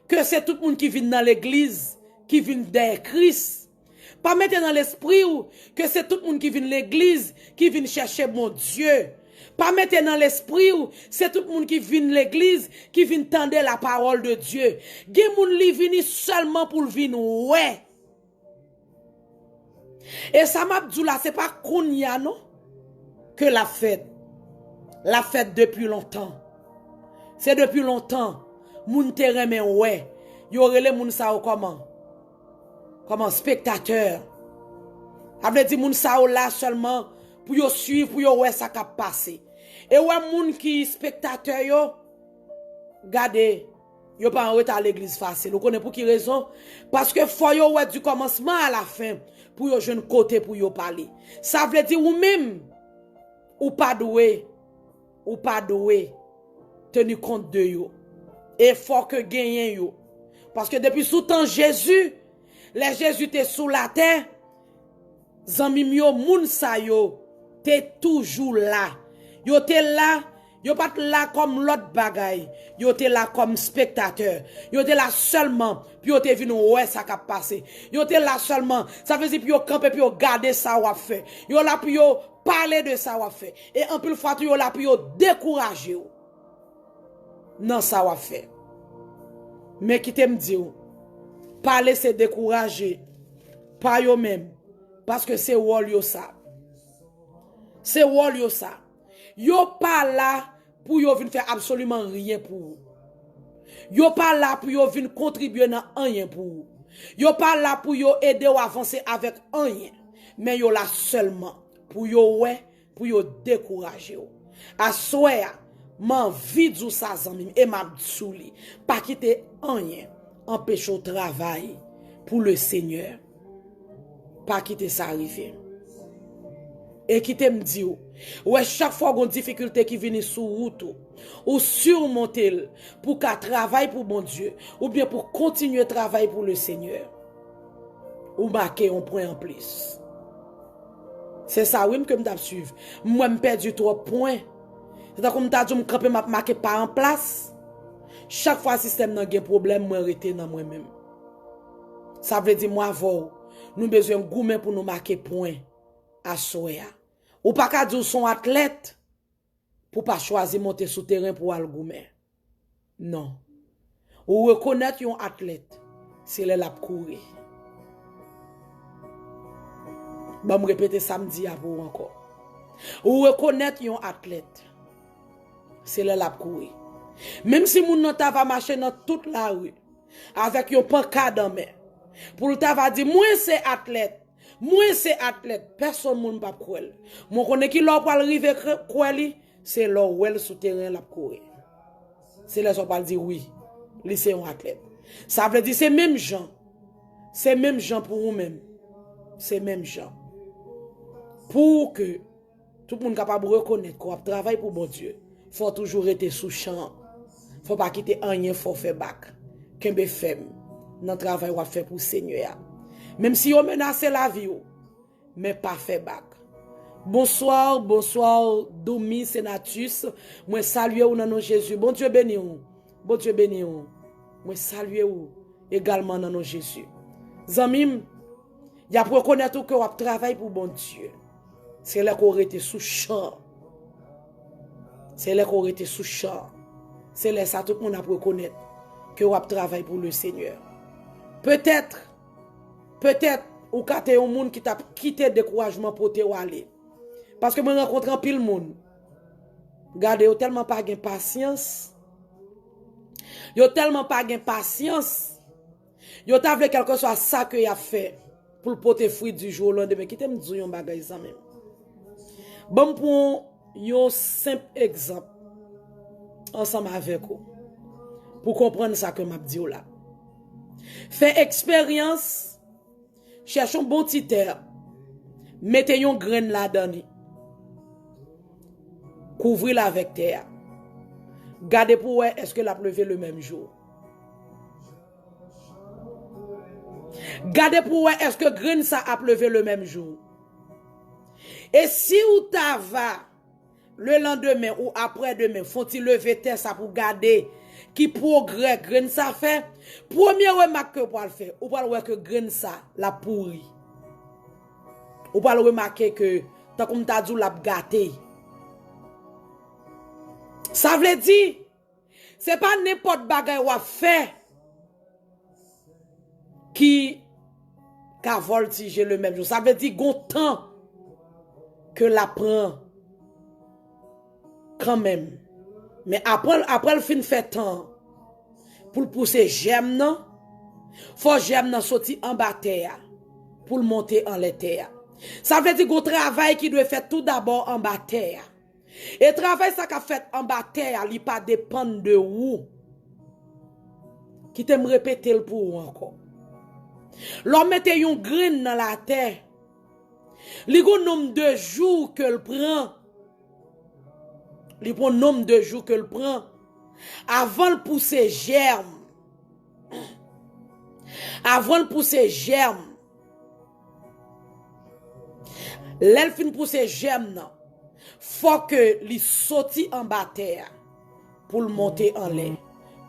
que c'est tout le monde qui vient dans l'église, qui vient derrière Christ. Pas mettre dans l'esprit que c'est tout le monde qui vient dans l'église, qui vient chercher mon Dieu. Pas mettre dans l'esprit c'est tout le monde qui vient dans l'église, qui vient tendre la parole de Dieu. Gen moun li vini seulement pour le vin, ouais. Et ça m'a dit là, c'est pas kounya non, que la fête. La fête depuis longtemps. C'est depuis longtemps. Moun te remen ouais. Yo rele moun sa ou comment? Comme spectateur. Avait dit moun sa ou là seulement pour yo suivre, pour yo ouais ça qui passé. Et ouais moun qui spectateur yo, gade, yo pas en retard à l'église facile. Vous connaissez pour qui raison? Parce que faut yo ouais du commencement à la fin pour yo jeune côté pour yo parler. Ça veut dire ou même ou pas doué tenir compte de yo. Et faut que gagner yo. Parce que depuis sous temps Jésus, les Jésus était sous la terre, zanmim yo moun sa yo, t'es toujours là. Yo t'es là, yo pas là comme l'autre bagaille. Yo t'es là comme spectateur. Yo t'es là seulement, puis yo t'es venu ouais ça qui a passé. Yo t'es là seulement, ça veut dire puis yo camper puis yo garder ça ou a fait. Yo là puis yo parler de ça ou a fait. Et en plus fois yo là puis yo décourager ou. Non ça ou a fait. Mais qui t'aime dire parler c'est décourager pas yo même parce que c'est wol yo ça. C'est wol yo ça. Yo pas là pour yo venir faire absolument rien pour vous. Yo pas là pour yo venir contribuer dans rien pour vous. Yo pas là pour yo aider ou avancer avec rien. Mais yo là seulement pour yo ouais, pour yo décourager. À soya, man vidou sa zanmim et m'a dsouli. Pas quitter rien, empêche au travail pour le Seigneur. Pas quitter ça arriver. Et qui te me dit ouais chaque fois qu'on difficulté qui vient sous route ou surmonter pour qu'à travailler pour mon Dieu ou bien pour continuer travailler pour le Seigneur ou marquer un point en plus. C'est ça oui que me t'a suivre. Moi me perdu 3 points. C'est comme t'a dit me camper m'a marqué pas en place. Chaque fois système nan gen problème moi rester dans moi même. Ça veut dire moi avant nous besoin goumen pour nous marquer point à soya. Ou pas qu'à dire son athlète pour pas choisir monter sur terrain pour aller goumen. Non. Ou reconnaître un athlète, c'est le lap courir. Bah me répéter samedi à vous encore. Ou reconnaître un athlète, c'est le lap courir. Même si moun nan ta va marcher dans toute la rue avec un pancarte dans main pour ta va dire moi c'est athlète. Moi c'est athlète, personne moun pas croire. Mon connaît qui l'or pour arriver croire c'est l'or wel sous terrain la courir. C'est là on pas dire oui, lui c'est un athlète. Ça veut dire c'est même gens. C'est même gens pour vous même. C'est même gens. Pour que tout le monde capable de reconnaître qu'on travaille pour mon Dieu, faut toujours être sous champ. Faut pas quitter rien, faut faire bac. Kembe femme dans travail ou faire pour Seigneur. Même si on menace la vie, mais pas faire bac. Bonsoir, Domi Senatus. Moi salue ou dans nom Jésus. Bon Dieu béni ou. Bon Dieu béni ou. Moi salue ou également dans nom Jésus. Zamim, y a pour reconnaître que on travaille pour bon Dieu. C'est là qu'on était sous champ. C'est là qu'on était sous champ. C'est là ça tout le monde a pour reconnaître que on travaille pour le Seigneur. Peut-être ou quand tu es un monde qui t'a quitté le découragement pour te aller. Parce que moi rencontre un pile monde. Regardez, yo tellement pas de patience. Yo tellement pas de patience. Yo t'a vle quelque soit ça que y a fait pour le porter fruit du jour au lendemain. Qui t'aime dire yon bagay ça même. Bon pour yon simple exemple ensemble avec vous pour comprendre ça que m'a dit là. Fait expérience, cherchons bon petit terre, mettez yon graine là-dedans, couvrez-la avec terre. Gardez pour voir est-ce que la pleuvé le même jour. Gardez pour voir est-ce que graine ça a pleuvé le même jour. Et si ou ta va le lendemain ou après-demain, faut-il lever terre ça pour garder qui progrès graine ça fait. Première remarque que pour le faire, ou pas voir que graine ça la pourri. Ou pas remarquer que tant comme t'as dit la gâté. Ça veut dire c'est pas n'importe bagay ou fait qui a voltigé le même jour. Ça veut dire gon temps que la prend quand même. Mais après le fin fait temps pour pousser germe non, faut germe non sorti en bas terre pour monter en la terre. Ça veut dire qu'on travail qui doit faire tout d'abord en bas terre. Et travail ça qu'a fait en bas terre, il pas dépendre de où. Qui t'aime répéter le pour encore. L'homme mette yon graine dans la terre. Li gon nombre de jours que le prend. Li prend nombre de jours que le prend avant de pousser germe. Avant de pousser germe. L'elfine pousser germe non. Faut que li sorti en bas terre pour le monter en l'air.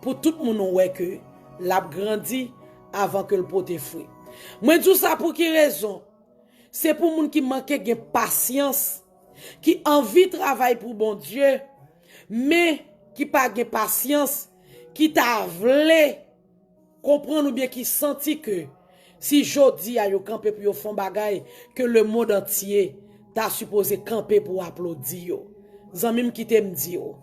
Pour tout le monde ouais que l'a grandi avant que le pote fruit. Moi dis ça pour qui raison? C'est pour moun qui manque de patience, qui envie travailler pour bon Dieu, mais qui pas de patience, qui t'a vle comprendre ou bien qui senti que si jodi a yo camper pour yo font bagay que le monde entier t'a supposé camper pour applaudir yo. Zanmim qui t'aime di yo,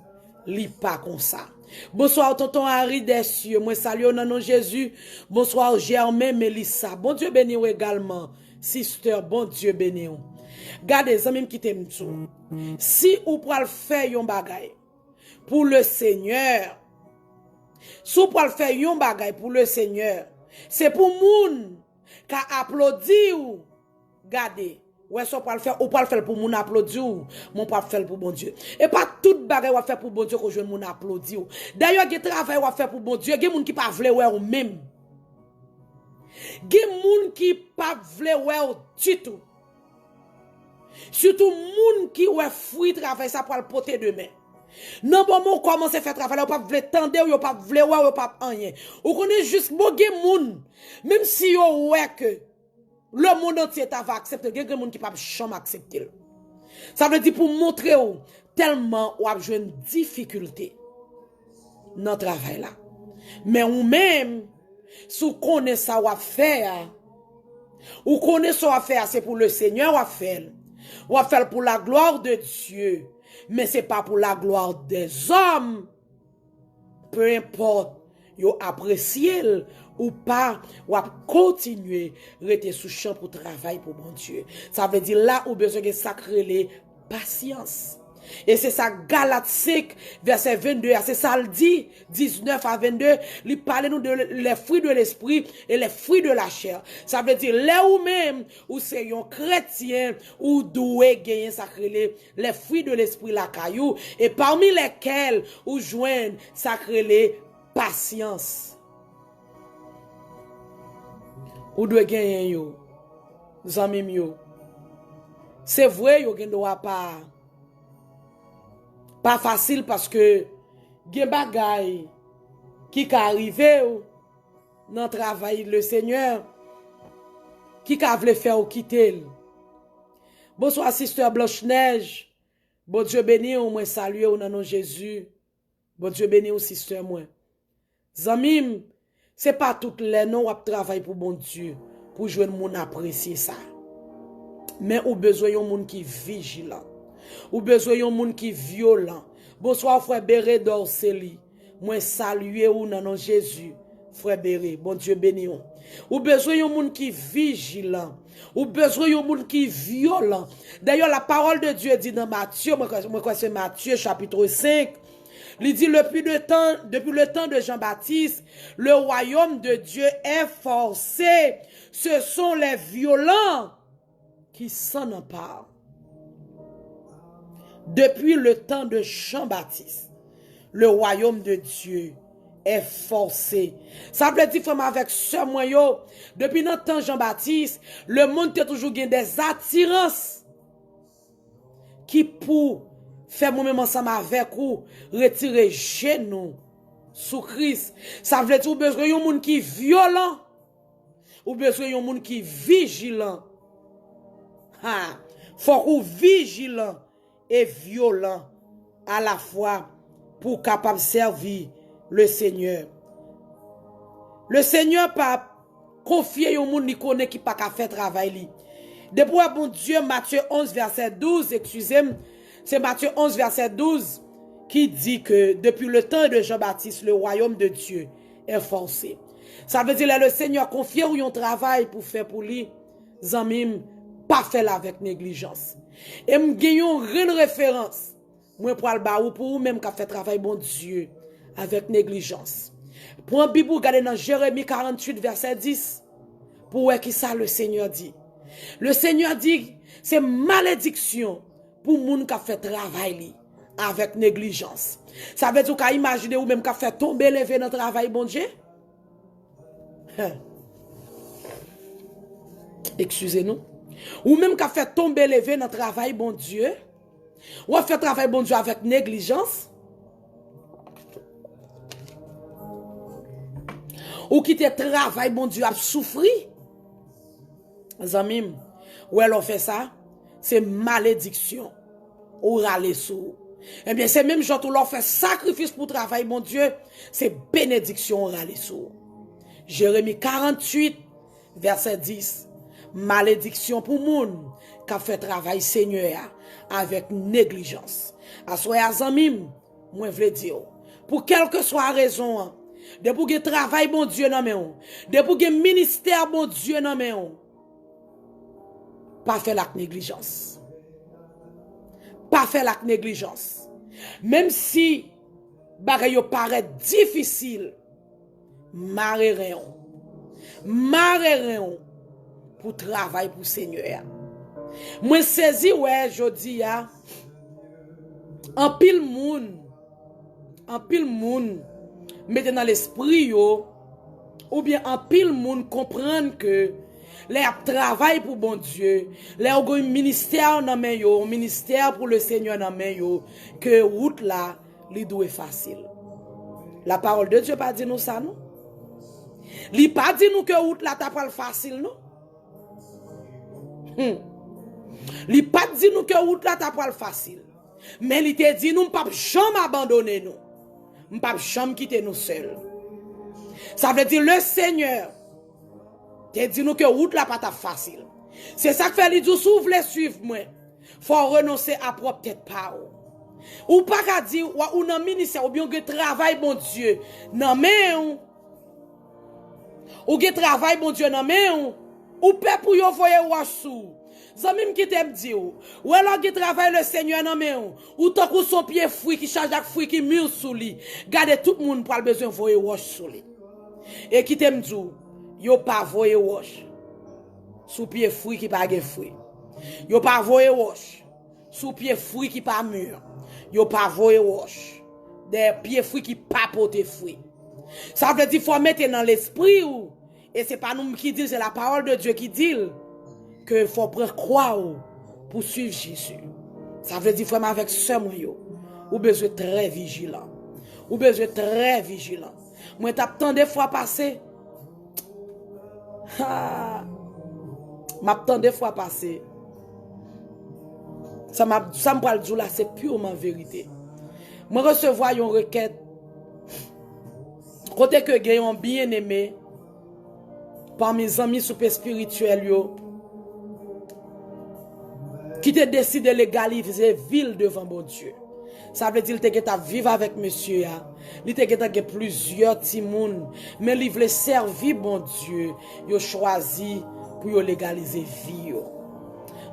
li pas comme ça. Bonsoir tonton Henri Dessieux, moi salue au nom de Jésus. Bonsoir Germain Melissa. Bon Dieu béni ou également. Sister, bon Dieu béni ou. Gardez zanmim qui t'aime tout. Si ou pral faire yon bagay pour le Seigneur, si ou pral faire yon bagay pour le Seigneur, c'est pour moun ka applaudi ou. Gardez. Ouais, ça pour le faire, ou pas le faire pour mon applaudir ou mon pas faire pour bon Dieu. Et pas toute bagaille ou faire pour bon Dieu que je mon applaudir. D'ailleurs, il travail ou faire pour bon Dieu, il y a des gens qui pas vle ouais ou même. Il y a des gens qui pas vle ouais du tout. Surtout moun qui ouais fruit travail ça pour le porter demain. Non bon mon commence à faire travail ou pas vle tendre ou pas vle ouais ou pas rien. Ou connaît juste bon gen moun même si yo ouais que le monde entier t'a accepté, il y a des gens qui ne peuvent pas accepter. Ça veut dire pour montrer où tellement ou a une difficulté dans le travail là. Mais ou même, si vous connaissez ça ou à faire, ou connaissez ça ou à faire, c'est pour le Seigneur ou à faire pour la gloire de Dieu, mais ce n'est pas pour la gloire des hommes. Peu importe, vous appréciez ou pas, ou à continuer rester sous champ pour travailler pour bon Dieu. Ça veut dire là où besoin de sacrer patience. Et c'est ça Galates 5 verset 22, c'est ça le dit 19 à 22, il parle nous de les fruits de l'esprit et les fruits de la chair. Ça veut dire là où même où c'est un chrétien ou doué gagner sacré les fruits de l'esprit la caillou et parmi lesquels ou joignent sacré patience. Ou doit gagner yo. Zanmim yo. C'est vrai yo gen doit pas facile parce que gen bagay qui ka arrivé dans travail le Seigneur qui ka vle faire ou quitter. Bonsoir sister Blanche Neige. Bon Dieu béni ou moi saluer au nom de Jésus. Bon Dieu béni ou sister moi. Zanmim, c'est pas toutes les non qui travaillent pour bon Dieu pour jouer mon apprécier ça. Mais ou besoin yon moun qui vigilant. Ou besoin yon moun qui violent. Bonsoir frère Béré d'Orseli. Moi saluer ou nan Jésus. frère Béré, bon Dieu béni. Ou besoin yon moun qui vigilant. Ou besoin yon moun qui violent. D'ailleurs, la parole de Dieu dit dans Matthieu, moi c'est Matthieu chapitre 5, il dit depuis le temps de Jean-Baptiste, le royaume de Dieu est forcé. Ce sont les violents qui s'en emparent. Depuis le temps de Jean-Baptiste, le royaume de Dieu est forcé. Ça veut dire, frère, avec ce moyen, depuis notre temps Jean-Baptiste, le monde a toujours gagné des attirances qui pour faire moi-même ensemble avec vous, retirer genoux sous Christ. Ça veut dire, vous besoin d'un monde qui est violent, ou besoin d'un monde qui est vigilant. Faut qu'on vigilant et violent à la fois pour capable servir le Seigneur. Le Seigneur pas confier au monde qui connaît qui pas faire travail li. Depuis bon Dieu Matthieu 11 verset 12, excusez-moi, c'est Matthieu 11 verset 12 qui dit que depuis le temps de Jean-Baptiste, le royaume de Dieu est forcé. Ça veut dire que le Seigneur confie ou un travail pour faire pour lui, zamim pas faire avec négligence. Et me gagnons une référence. Moi pour le baou pour vous même qui fait travail bon Dieu avec négligence. Pour un Bible regarder dans Jérémie 48 verset 10 pour voir qui ça le Seigneur dit. Le Seigneur dit c'est malédiction pour moun qui fait travail avec négligence. Ça veut dire qu'à imaginer ou même qui fait tomber lever dans travail bon Dieu. Excusez-nous. Ou même qui fait tomber lever dans travail bon Dieu. Ou fait travail bon Dieu avec négligence. Ou qui te travail bon Dieu a souffri. Zamim, ou elle fait ça, c'est malédiction. Ou râler sous. Eh bien, c'est même genre où l'on fait sacrifice pour travail bon Dieu, c'est bénédiction ou râler sous. Jérémie 48 verset 10. Malédiction pour moun qui a fait travail Seigneur avec négligence. À soya zamim, moi je veux dire, pour quelle que soit raison, de pour que travail bon Dieu dans main, de pour que ministère bon Dieu dans main, pas faire la négligence. Pas faire la négligence. Même si bagay paraît difficile, marrer pour travail pour Seigneur. Moi saisi ouais jodi a en pile moun mette dans l'esprit yo ou bien en pile moun comprendre que les travail pour bon Dieu, les un ministère dans main yo, ministère pour le Seigneur dans main yo, que route là li doit facile. La parole de Dieu pas dit nous ça non? Li pas dit nous que route là t'a pas facile non? Li pas dit nous que route là t'a pas facile. Mais il te dit nous pas jamais abandonner nous. Nous pas jamais quitter nous seuls. Ça veut dire le Seigneur te dit nous que route là pas facile. C'est ça que fait li dit si vous voulez suivre moi, faut renoncer à propre tête pas. Ou pas qu'à dire ou dans ministère ou bien que travail bon Dieu non mais ou que travail bon Dieu non mais ou peut pour yo voyer wash sou. Zamim qui t'aime dit ou alors qui travaille le Seigneur non mais ou tant que son pied fruit qui charge avec fruit qui mûr sous lui. Gardez tout le monde pour le besoin voyer wash sous lui. Et qui t'aime dit yo pas voyer wash sous pied fruit qui pas gen fruit. Yo pas voyer wash sous pied fruit qui pas mûr. Yo pas voyer wash des pieds fruits qui pas porter fruit. Ça veut dire faut mettre dans l'esprit ou et c'est pas nous qui dit c'est la parole de Dieu qui dit que faut prendre croix pour suivre Jésus. Ça veut dire vraiment avec ce moyen ou besoin très vigilant. Ou besoin très vigilant. Moi t'as tant de fois passé m'a tant de fois passé. Ça me parle de là, c'est purement vérité. Moi recevoir une requête côté que gayon bien aimé parmi mes amis super spirituels yo qui te décide de légaliser ville devant bon Dieu. Ça veut dire que tu vivre avec monsieur ya. Il te plusieurs timoun, mais il veut servir bon Dieu. Il choisi pour légaliser vie yo.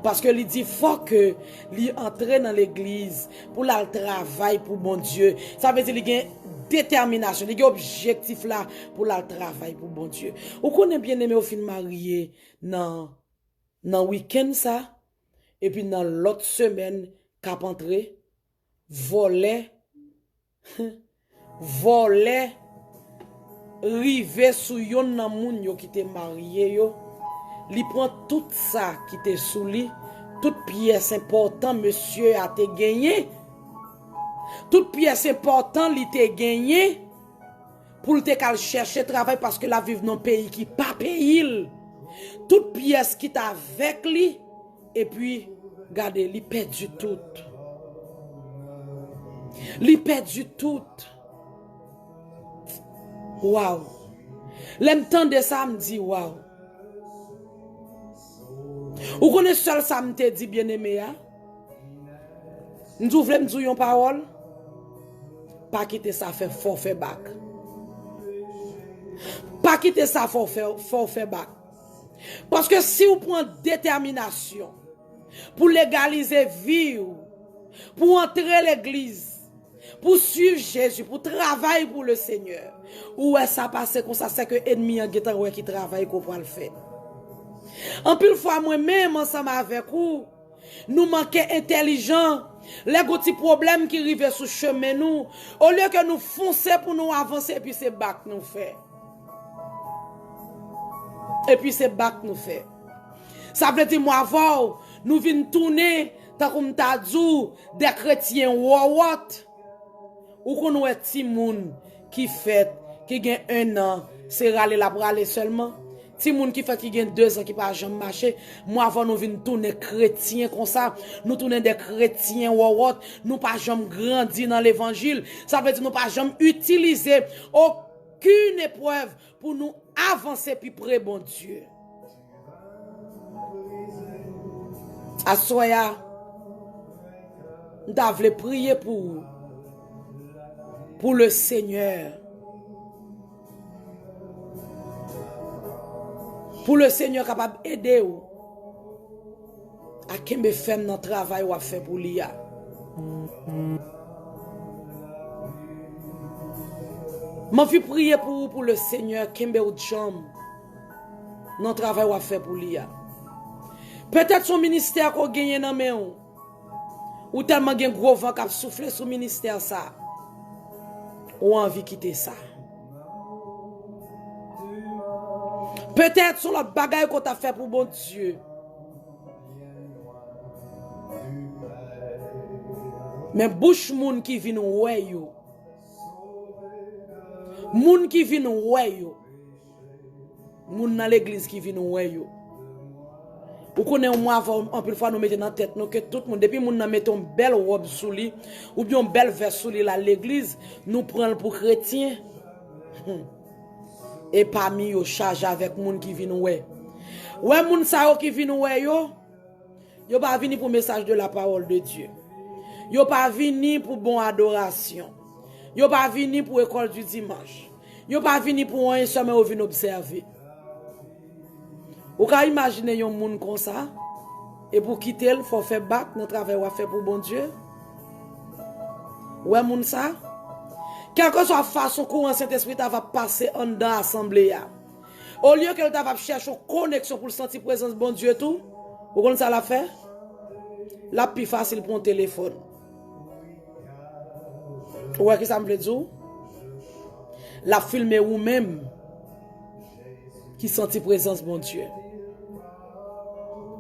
Parce que il dit faut que il entre dans l'église pour le travail pour bon Dieu. Ça veut dire qu'il a détermination, il a objectif là pour le travail pour bon Dieu. Ou connaît bien aimé au fin marié dans week-end ça et puis dans l'autre semaine cap entré voler rive sou yon nan moun yo qui te marié yo, li prend tout ça qui te sou li, toute pièce important monsieur a te gagné, toute pièce important li te gagné pour te kal chercher travail parce que la vive dans pays qui pas pays, toute pièce qui t'a avec li et puis regardez li perdu tout. Li perdu tout. Wow. L'aime tant de ça me dit wow. Ou connaît seul ça me te dit bien aimé ya? Nous voulons me dire une parole. Pas quitter ça fait forfait bac. Pas quitter ça forfait bac. Parce que si vous prenez détermination pour légaliser vie, pour entrer l'église, pour suivre Jésus, pour travailler pour le Seigneur. Où est ça passé comme ça, c'est que ennemi en guetan qui travaille qu'on peut le faire. En plus fois moi-même ensemble avec vous, nous manquons intelligents, les petits problèmes qui arrivent sur chemin nous, au lieu que nous foncer pour nous avancer et puis c'est bac nous fait. Et puis c'est bac nous fait. Ça veut dire moi avant, nous venons tourner tant comme t'as dit des chrétiens wawat. Ou qu'on a ti moun qui fait qui gagne 1 an, c'est râler la brale seulement. Ti moun qui fait qui gagne 2 ans qui pas jamais marcher. Moi avant nous vinn tourner chrétien comme ça, nous tourner des chrétiens wawot, nous pas jamais grandi dans l'évangile. Ça veut dire nous pas jamais utiliser aucune épreuve pour nous avancer puis près bon Dieu. À soya, nous devons prier pour le Seigneur. Pour le Seigneur capable d'aider ou à kembe femme dans travail ou à faire pour l'IA. M'en fi prier pour le Seigneur kembe ou jam dans travail ou à faire pour l'IA. Peut-être son ministère qu'on gagne dans main ou tellement gen gros vent qui souffler sur ministère ça. Ou envie quitter ça. Peut-être sur la bagaille qu'on t'a fait pour bon Dieu. Mais bouche moun qui vient ouais yo. Moun qui vient ouais yo. Moun dans l'église qui vient ouais yo. Ou connaît moi avant en plus fois nous mettons dans tête nous que tout le monde depuis moun nan mettons belle robe sous lui ou bien belle veste sous lui là l'église nous prend pour chrétien. Et parmi yo charge avec moun qui vinn ouais. Ouais moun sa yo qui vinn ouais yo pas vini pour message de la parole de Dieu. Yo pas vini pour bon adoration. Yo pas vini pour école du dimanche. Yo pas vini pour un semaine ou vinn observer. Ou ka imaginer yon moun comme ça et pour quitter il faut faire bac dans travail ou faire pour bon Dieu. Ouais moun ça quelle que soit la façon courant Saint-Esprit va passer en dans l'assemblée. Au lieu qu'elle va chercher une connexion pour sentir la présence de bon Dieu tout, vous connaissez ça la fait? La plus facile pour un téléphone. Vous voyez ce que ça me veut dire? La filmer ou même qui sentit la présence de bon Dieu.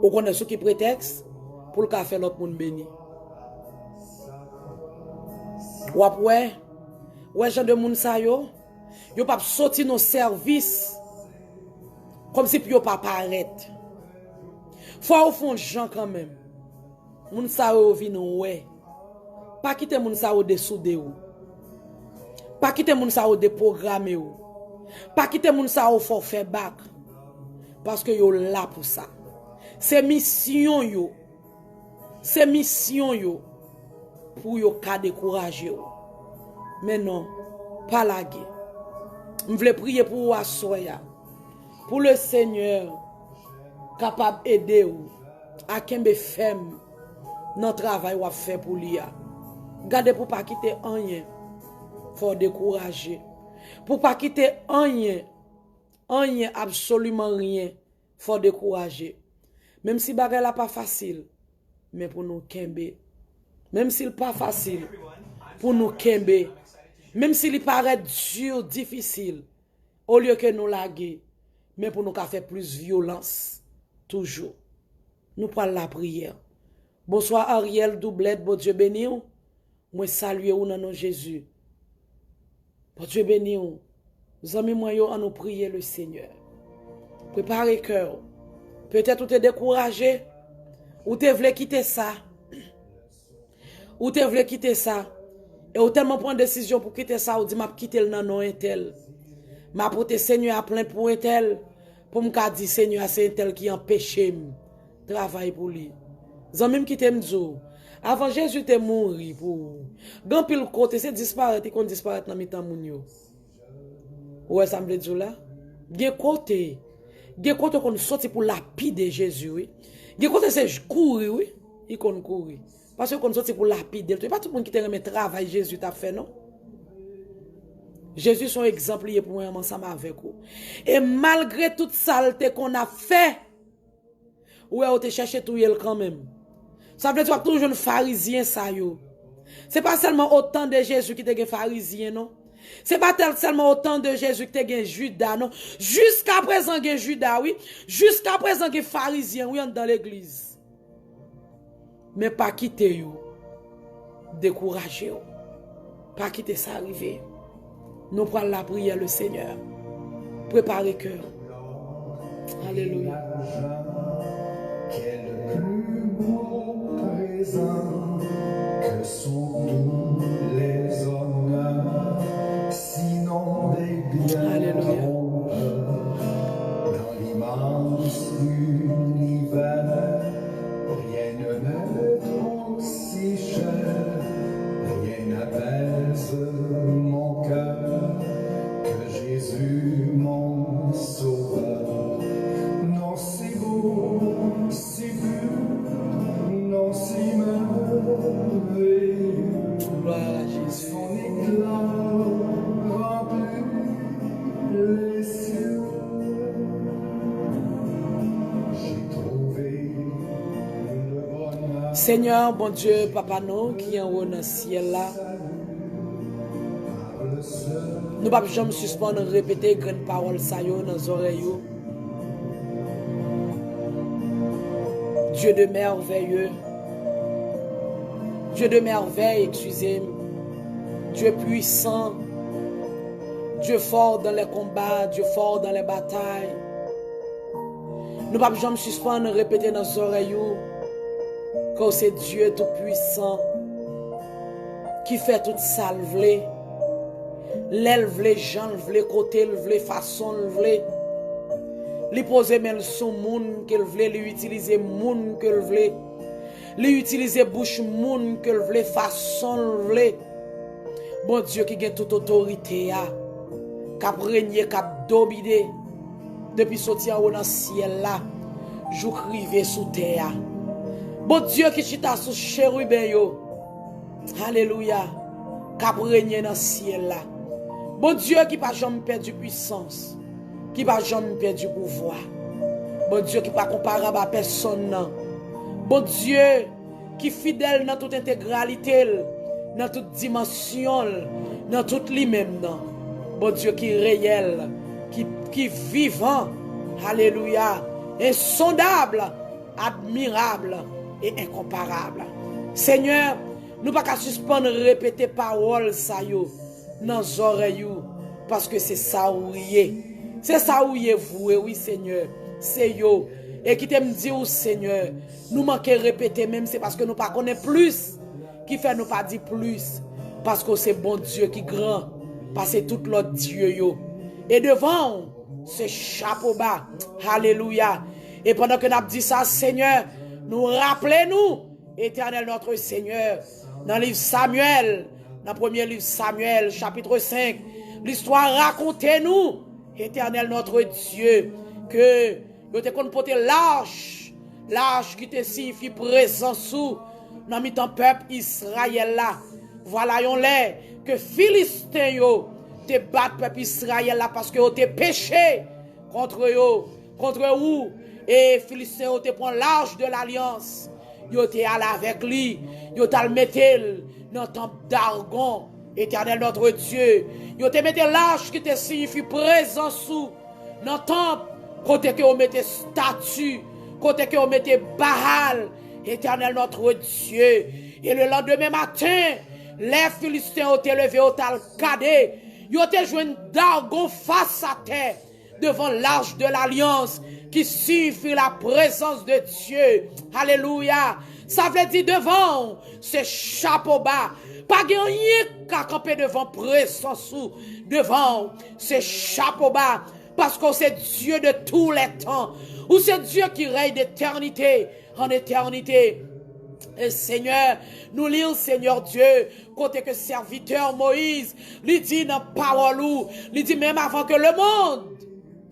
Vous connaissez ce qui prétexte pour le faire l'autre monde béni. Ou après, ouais, gens de moun sa yo pas sorti nos services comme si yo pas paraître. Faut au fond gens quand même. Moun sa yo vinn ouais. Pas quitter moun sa yo dessouder ou. Pas quitter moun sa yo déprogrammer ou. Pas quitter moun sa yo forfait bac. Parce que yo là pour ça. C'est mission yo. C'est mission yo. pour yo ka décourager. Mais non, pas la guerre. Je voulais prier pour vous assoya. Pour le Seigneur capable d'aider vous à kembe ferme dans travail ou à faire pour lui. Gardez pour pas quitter rien. Faut décourager. Pour pas quitter rien, absolument rien, faut décourager. Même si bagay la pas facile, mais pour nous kembe. Même s'il pas facile, pour nous kembe. Même s'il paraît dur, difficile, au lieu que nous laguer, mais pour nous faire plus violence, toujours. Nous prenons la prière. Bonsoir Ariel Doublette, bon Dieu béni ou. Moi saluer ou dans nom Jésus. Bon Dieu béni ou. Nous amis moi yo, à nous prier le Seigneur. Préparez cœur. Peut-être ou te découragé, ou te voulez quitter ça. Ou te voulez quitter ça. Et ou tellement prendre décision pour quitter ça, ou dit m'a quitter le nan non un tel. M'a porté Seigneur à plein pour un tel. Pour me dire Seigneur c'est un tel qui empêche travail pour lui. Zanmim qui t'aime dire avant Jésus te mouri pour grand pile côté c'est disparaître qu'on disparaître dans mitan moun yo. Ouais ça me veut dire là. Gen côté qu'on sorti pour lapider Jésus oui. Gen côté c'est courir oui, il qu'on courir. Parce qu'on sorti pour lapider. Pas tout le monde qui te remet travail Jésus t'a fait non. Jésus son exemplaire pour moi ensemble avec vous. Et malgré toute saleté qu'on a fait, ouais, on te cherché tout yel quand même. Ça veut dire que toujours un pharisien ça yo. C'est pas seulement autant de Jésus qui te pharisien non. C'est pas seulement autant de Jésus qui te Judas non. Jusqu'à présent gen Judas oui, jusqu'à présent gen pharisien oui dans l'église. Mais pas quitter yo. Décourager yo. Pas quitter ça arriver. Nous prenons la prière le Seigneur. Préparez cœur. Alléluia. Quel plus beau présent que sont tous les honneurs, sinon des biens. Alléluia. Dans l'immense univers, rien ne m'est aussi cher, rien n'apaise mon cœur que Jésus mon sauveur. Non si beau, si pur, non si merveilleux, Gloire à Jésus. son éclat remplit les cieux. J'ai trouvé le bonheur. Seigneur, bon Dieu, Papa nous qui est en haut dans le ciel là. Nous ne pouvons jamais suspendre répéter grande parole ça yo dans les oreilles. Dieu de merveilleux. Dieu de merveille, excusez-moi. Dieu puissant. Dieu fort dans les combats, Dieu fort dans les batailles. Nous ne pouvons jamais suspendre répéter dans les oreilles que c'est Dieu tout puissant qui fait tout ça le vle. L'elle vle, gens vle, côté vle, façon vle. Li pose men son moun qu'elle vle, li utiliser moun qu'elle vle. Li utiliser bouche moun qu'elle vle, façon vle. Bon Dieu qui gagne toute autorité a, cap régner, cap dominer depuis sortir en haut dans le ciel là, jou crivé sous terre. Bon Dieu qui chita sous chérubin yo. Alléluia. Cap régner dans le ciel là. Bon Dieu qui pas jamais perdu puissance, qui pas jamais perdu pouvoir. Bon Dieu qui pas comparable à personne non. Bon Dieu qui fidèle dans toute intégralité, dans toute dimension, dans toute lui-même non. Bon Dieu qui réel, qui vivant. Alléluia. Insondable, admirable et incomparable. Seigneur, nous pas qu'à suspendre répéter parole ça yo dans les oreilles parce que c'est ça où y est. C'est ça où y est voué, oui Seigneur. C'est yo. Et qui t'aime dire au Seigneur, nous manquons répéter même c'est parce que nous pas connaissons plus qui fait nous pas dire plus parce que c'est bon Dieu qui grand parce que tout l'autre Dieu yo. Et devant ce chapeau bas. Alléluia. Et pendant que nous dit ça Seigneur, nous rappelez-nous, Éternel notre Seigneur, Dans le livre Samuel, dans le premier livre Samuel, chapitre 5, l'histoire racontez-nous, Éternel notre Dieu, que vous te porté l'arche qui te signifie présence sous, dans le peuple Israël là. Voilà yon lè que Philistin yo te bat peuple Israël là parce que yo te péché contre vous. Et Philistin yo te prend l'arche de l'alliance. Yo te allé avec lui, yo te mettel dans le temple d'Argon, Éternel notre Dieu. Yo te mette l'arche qui te signifie présence sous dans le temple, côté que yo mette statue, côté que yo mette Baal, Éternel notre Dieu. Et le lendemain matin, les Philistins ont été levés au Talcadé. Ils ont été joués d'Argon face à terre devant l'arche de l'alliance qui signifie la présence de Dieu. Alléluia. Ça veut dire devant ce chapeau bas. Pas rien qu'à camper devant présence ou devant ce chapeau bas. Parce que c'est Dieu de tous les temps. Ou c'est Dieu qui règne d'éternité en éternité. Et Seigneur, nous lisons Seigneur Dieu, côté que serviteur Moïse, lui dit dans parole, lui dit même avant que le monde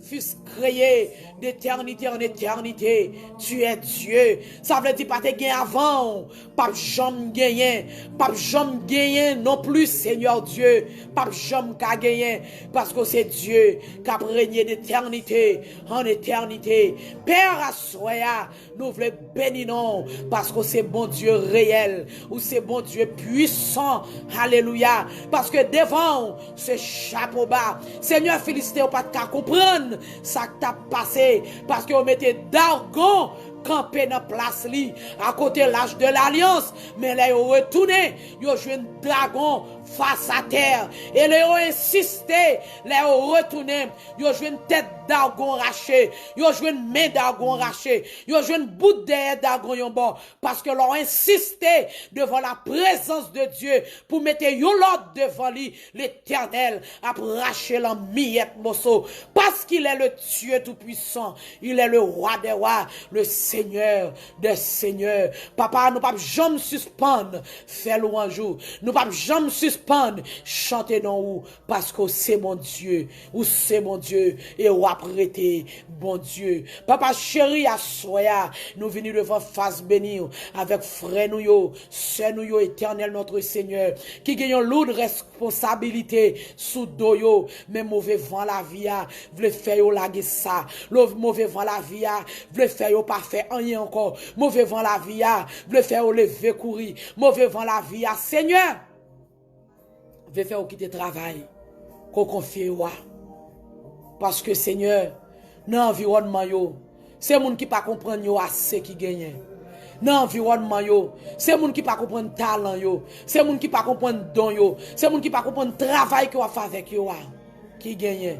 fût créé d'éternité en éternité, tu es Dieu. Ça veut dire pas te gagner avant, pas jamais gagner, pas jamais gagner non plus Seigneur Dieu, pas jamais qu'à gagner, parce que c'est Dieu qui a régné d'éternité en éternité. Père Assoya, nous voulons bénir non, parce que c'est bon Dieu réel, ou c'est bon Dieu puissant, alléluia, parce que devant ce chapeau bas, Seigneur Philistin, pas qu'à comprendre ça que t'a passé, parce que vous mettez d'Argon campé dans place li à côté l'âge de l'alliance, mais là ils ont retourné, ils ont joué un dragon face à terre et là ils ont insisté, là ils ont retourné, ils ont joué une tête d'Argon rachée, ils ont joué une main d'Argon rachée, ils ont joué une bout de d'Argon yon bon, parce que l'ont insisté devant la présence de Dieu pour mettre yon l'ordre devant lui, l'Éternel a raché la miette morceau, parce qu'il est le Dieu tout puissant, il est le roi des rois, le Seigneur des seigneurs. Papa, nous ne pouvons jamais suspendre faire louange, nous ne pouvons jamais suspendre chanter dans vous, parce que c'est mon Dieu, ou c'est mon Dieu, et ou prêter bon Dieu. Papa chéri, à soya, nous venons devant face bénie avec frère nous yo, sœur nous yo, Éternel notre Seigneur, qui gagne lourde responsabilité sous dos yo, mais mauvais vent la vie a, vle faire yo laguer ça, mauvais vent la vie a, vle faire yo pas faire rien encore, mauvais vent la vie a, vle faire yo lever courir, mauvais vent la vie a, Seigneur, vle faire yo quitter travail, qu'on confie yo. Parce que Seigneur, dans l'environnement yo, c'est moun qui pas comprendre yo assez qui gagne. Dans l'environnement yo, c'est moun qui pas comprendre talent yo, c'est moun qui pas comprendre don yo, c'est moun qui pas comprendre travail que on fait avec yo qui gagne.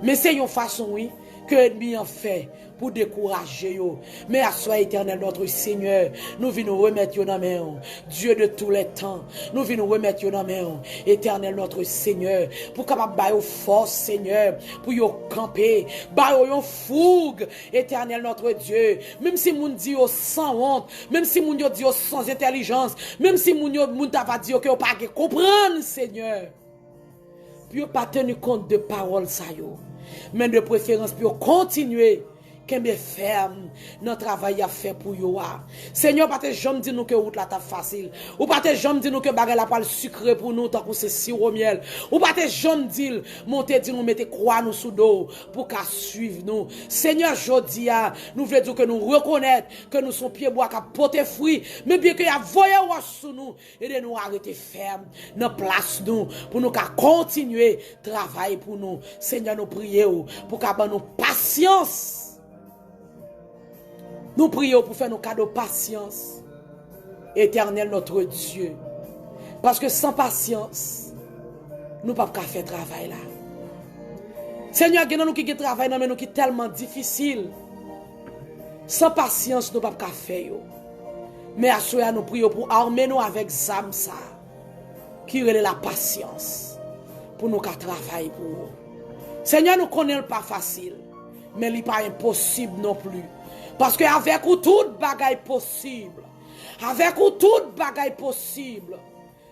Mais c'est une façon oui que l'ennemi en fait pour décourager yo. Mais à soi Éternel notre Seigneur, nous venons remettre yo dans main, Dieu de tous les temps. Nous venons remettre yo dans main, Éternel notre Seigneur, pour capable ba yo force Seigneur, pour yo camper, ba yo fougue, Éternel notre Dieu. Même si moun dit yo sans honte, même si moun yo dit yo sans intelligence, même si moun ta va dire que yo pas comprendre Seigneur. Puis yo pas tenu compte de paroles ça yo. Mais de préférence pour continuer qu'elle ferme notre travail à faire pour yo. Seigneur, pas te jamais dire nous que route la ta facile. Ou pas te jamais dire nous que bagarre la pas sucré pour nous tant que c'est sirop miel. Ou pas te jamais dire monter dire nous mettre croix nous sous dos pour qu'à suivre nous. Seigneur, jodi a, nous voulons dire que nous reconnaître que nous sommes pieds bois qui porter fruit, mais bien que y a voyé sous nous et de nous arrêter ferme dans place nous pour nous continuer travail pour nous. Seigneur, nous prions pour qu'à nous patience. Nous prions pour faire nos cadeaux patience. Éternel notre Dieu. Parce que sans patience, nous ne pouvons pas faire travail là. Seigneur, nous qui travail mais nous qui tellement difficile. Sans patience, nous ne pouvons pas faire. Mais à ce moment, nous prions pour armer nous avec zam ça. Qui relève la patience. Pour nous travailler pour nous. Seigneur, nous connaissons pas facile. Mais il n'est pas impossible non plus. Parce qu'avec ou tout bagaille possible, avec ou tout bagaille possible,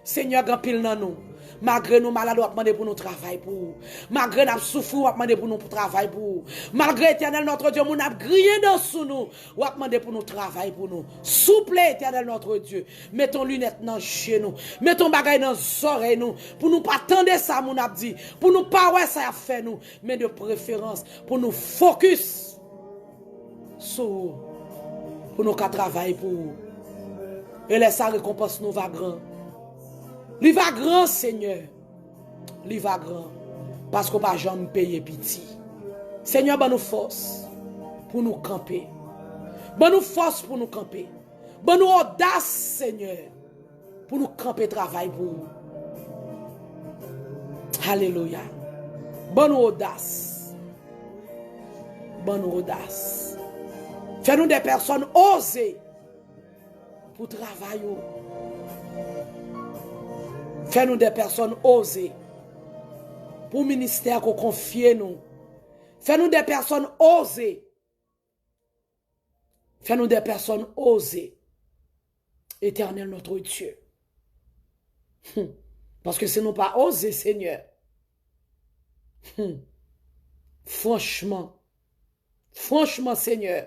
Seigneur, grand pile nan nous. Malgré nous malades, on va demander pour nous travail pour vous. Malgré nous souffrir, on va demander pour nous travail pour vous. Malgré éternel notre Dieu, on a grillé dans sous nous, on va demander pour nous travail pour nous. Souple éternel notre Dieu. Mettons lunettes dans chez nous. Mettons bagaille dans les oreilles nous. Pour nous pas attendre ça, mon a dit. Pour nous pas ouais ça a fait nous. Mais de préférence, pour nous focus sur pour nous qu'à travailler pour vous. Et laisse sa récompense nous va grand. Lui va grand, Seigneur. Lui va grand. Parce qu'on va jamais payer pitié. Seigneur, bonne nous force pour nous camper. Bonne nous force pour nous camper. Bonne nous audace, Seigneur, pour nous camper travail pour vous. Alléluia. Bonne nous audace. Bonne nous audace. Fais-nous des personnes osées pour travailler. Fais-nous des personnes osées pour le ministère qu'on confie nous. Fais-nous des personnes osées. Fais-nous des personnes osées. Éternel notre Dieu. Parce que si nous pas osés, Seigneur. Franchement, Seigneur,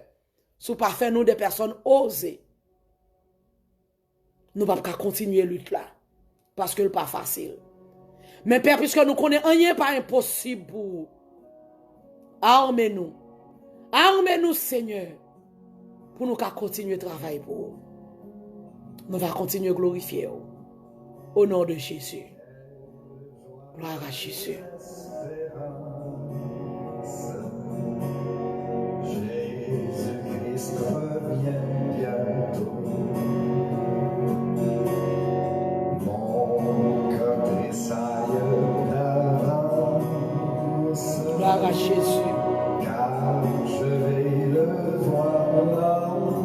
si nous pas fait nous des personnes osées, nous ne pouvons pas continuer la lutte là. Parce que ce n'est pas facile. Mais Père, puisque nous connaissons rien pas impossible pour armez-nous. Armez-nous, Seigneur, pour nous continuer à travailler pour vous. Nous allons continuer à glorifier vous. Au nom de Jésus. Gloire à Jésus. Jésus-Christ revient bientôt. Mon cœur tressaille d'avance. Gloire à Jésus. Car je vais le voir là-haut.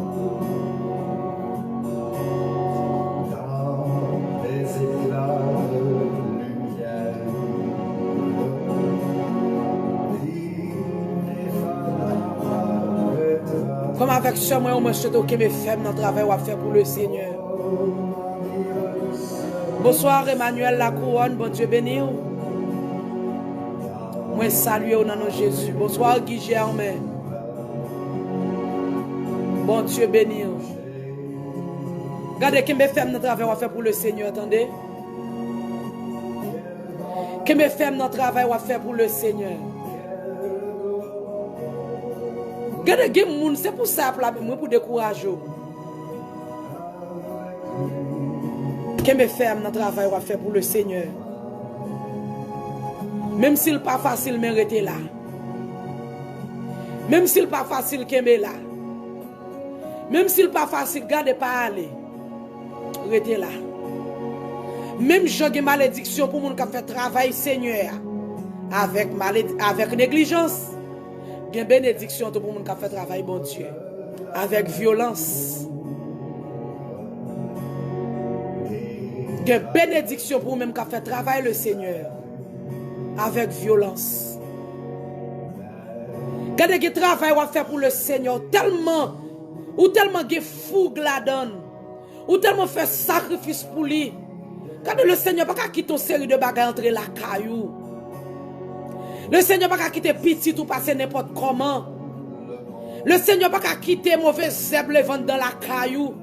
Dans les éclats de lumière. Comme avec ce moyen, on se dit que mes femmes dans le travail à faire pour le Seigneur. Bonsoir Emmanuel la couronne, bon Dieu béni. Moi salue au nom de Jésus. Bonsoir Guy Germain. Bon Dieu béni. Regardez que mes femmes dans le travail à faire pour le Seigneur, attendez. Que mes femmes dans le travail à faire pour le Seigneur. Regardez, c'est pour ça, moi pour décourager. Que mes femmes dans le travail à faire pour le Seigneur. Même s'il n'est pas facile, mais restez là. Même s'il n'est pas facile, qu'elle là. Même s'il n'est pas facile, gardez pas aller. Restez là. Même si j'ai malédiction pour mon qui fait travail, Seigneur, avec négligence. Il y a bénédiction pour les gens qui fait travail, bon Dieu. Avec violence. Il y a bénédiction pour les gens qui fait travail, le Seigneur. Avec violence. Quand il y a travail à faire pour le Seigneur, tellement de fougue la donne, ou tellement fait sacrifice pour lui. Quand le Seigneur n'a pas quitté une série de bagages entre la caillou. Le Seigneur n'a pas quitté petit ou passer n'importe comment. Le Seigneur n'a pas quitté mauvais zèbre le vendre dans la caillou.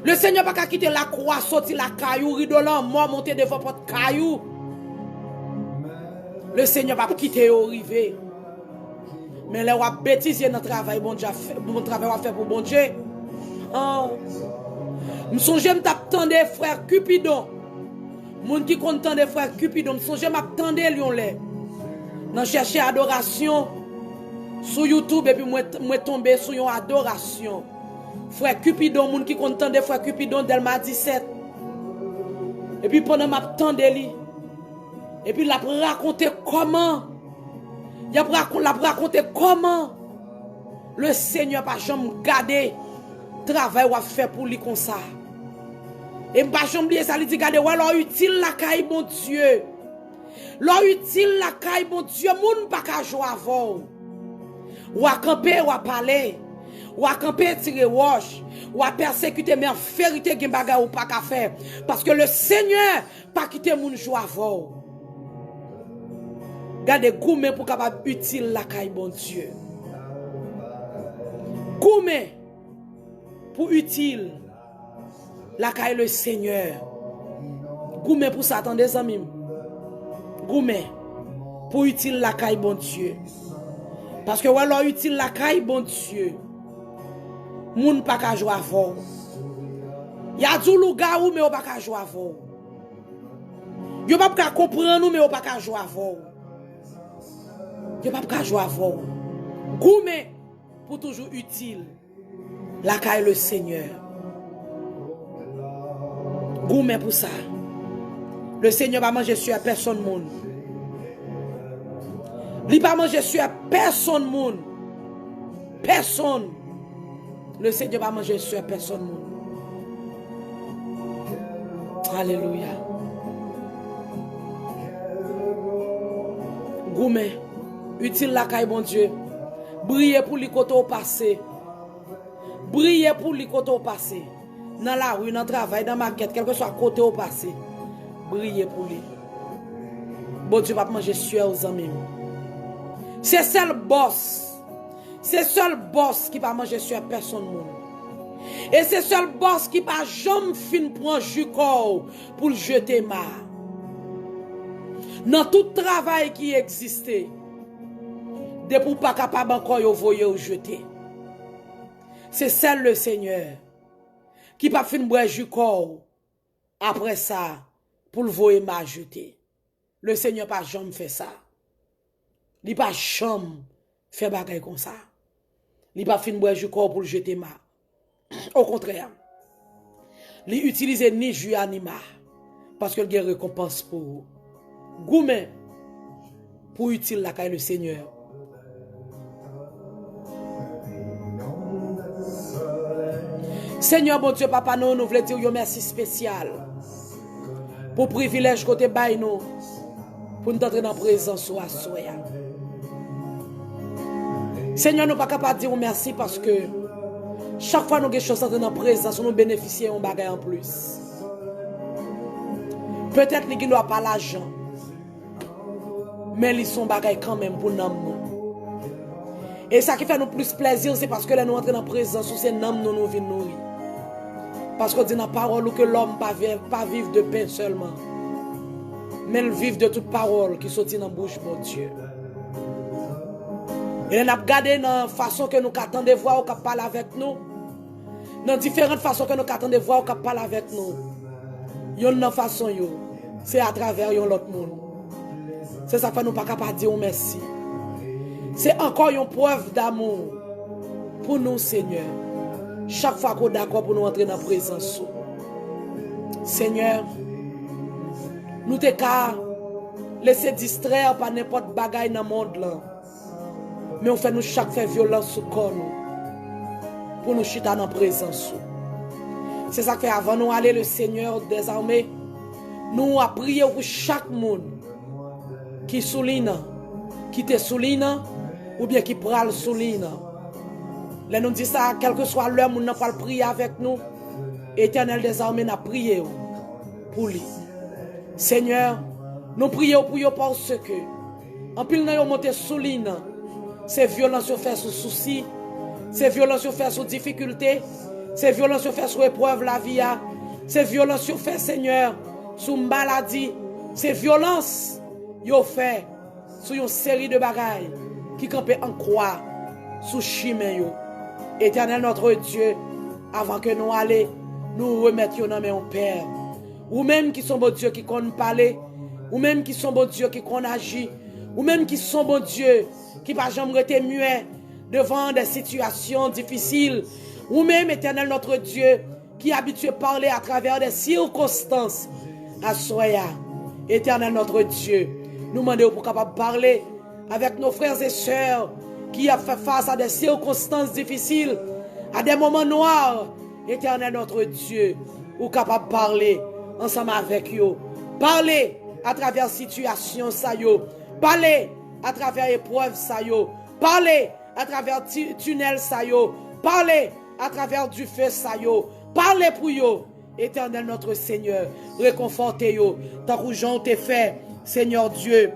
Le Seigneur n'a pas quitté la croix sortir la caillou, ridolant mort monter devant votre caillou. Le Seigneur n'a pas quitté au rivé. Mais là, on a bêtisé notre travail, bon Dieu, mon travail à faire pour bon Dieu. Je songe m'attendre frère Cupidon. Moun qui content des frères Cupidon, je songe m'attendre lion les. Dans chercher adoration sur YouTube et puis moi tomber sur une adoration. Frère Cupidon, moun qui content des frères Cupidon Delma 17. Et puis pendant m'attendre li. Et puis la raconter comment il a raconté comment le Seigneur pas jamais garder travail à faire pour lui comme ça. Et pas jamais oublier ça, il dit garder ouais leur utile la caille bon Dieu. Leur utile la caille bon Dieu, moun pas ka jouer avant. Ou à camper ou à parler. Ou à camper, tirer roche. Ou à persécuter, mais en vérité, gen bagay ou pas qu'à faire. Parce que le Seigneur, pas quitter moun joie avant. Gardez goumé pour capable utile la caille, bon Dieu. Goumé pour utile la caille le Seigneur. Goumé pour ça, attendez, amis. Goumé pour utile la caille, bon Dieu. Parce que ou alors utile la caille, bon Dieu. Moun pas qu'à jouer avant. Y'a du louga ou mais ou pas qu'à jouer avant. Yo pas qu'à comprendre nous mais ou pas qu'à jouer avant. Yo pas qu'à jouer avant. Goumé pour toujours utile la caille le Seigneur. Goumé pour ça. Le Seigneur va manger sur personne monde. Il va manger sur personne monde. Personne. Le Seigneur va manger sur personne monde. Alléluia. Goumé, utile la caille, bon Dieu. Briller pour les côtés au passé. Briller pour les côtés au passé. Dans la rue, dans le travail, dans la maquette, quel que soit côté au passé. Briller pour lui. Bon Dieu va manger sur aux amis. C'est seul boss. C'est seul boss qui va manger sur personne monde. Et c'est seul boss qui va jamais fin prendre jus corps pour le jeter mar. Dans tout travail qui existait, de pour pas capable encore yo voyer ou jeter. C'est seul le Seigneur qui va fin boire jus corps après ça pour le voyer mar jeter. Le Seigneur pas jamais fait ça. Il pas jamais fait bagaille comme ça. Il pas fin boire jus corps pour le jeter mar. Au contraire, il utilise ni jus animal parce que il y a récompense pour vous. Goumé pour utile la caille le Seigneur. Seigneur bon Dieu papa nous voulons dire un merci spécial pour privilège côté bail nous pour nous entrer dans présence ou à soya. Seigneur nous pas capable de dire merci parce que chaque fois nous avons chance d'entrer dans présence nous bénéficier un bagage en plus. Peut-être que nous n'avons pas l'argent. Mais ils sont bagailles quand même pour nous. Et ça qui fait nous plus plaisir, c'est parce que là nous entrons dans la présence, c'est nous nous vivons nourrir. Parce qu'on dit dans la parole que l'homme pas vivre de pain seulement, mais il vit de toute parole qui sortit dans la bouche de Dieu. Et nous avons regardé dans la façon que nous attendons de voir ou parler avec nous, dans différentes façons que nous attendons de voir ou parler avec nous. Il y a une façon, c'est à travers l'autre monde. C'est ça que nous ne pouvons pas dire merci. C'est encore une preuve d'amour pour nous, Seigneur. Chaque fois qu'on est d'accord pour nous entrer dans la présence. Seigneur, nous ne pouvons pas laisser distraire par n'importe bagaille dans le monde. Là. Mais on fait nous chaque fois violence sur corps pour nous chuter dans la présence. C'est ça que avant nous aller, le Seigneur des armées, nous avons prié pour chaque monde. Qui souligne, qui te souligne, ou bien qui pral souligne. Là nous dit ça, quel que soit l'heure, nous n'avons pas prié avec nous. Éternel des armées, nous prié pour lui. Seigneur, nous prions pour lui parce que, en plus, nous avons monté souligne, c'est violence fait sous souci, c'est violence fait sous difficulté, c'est violence fait sous épreuve la vie, c'est violence fait, Seigneur, sous maladie, c'est violence. Yo fait sur une série de bagailles qui campent en croix sous chemin yo. Éternel notre Dieu, avant que nous allions, nous remettions dans mon Père. Ou même qui sont bon Dieu qui connaissent parler, ou même qui sont bon Dieu qui connaissent agir, ou même qui sont bon Dieu qui pas jamais été muet devant des situations difficiles, ou même Éternel notre Dieu qui est habitué à parler à travers des circonstances. À soya, Éternel notre Dieu, nous demandons pour capable parler avec nos frères et sœurs qui ont fait face à des circonstances difficiles, à des moments noirs. Éternel notre Dieu, ou capable de parler ensemble avec eux. Parler à travers situation ça yo. Parler à travers épreuve ça yo. Parler à travers tunnel ça yo. Parlez à travers du feu ça yo. Parlez pour yo. Éternel notre Seigneur, réconfortez yo. Tant que Jean t'ai fait, Seigneur Dieu.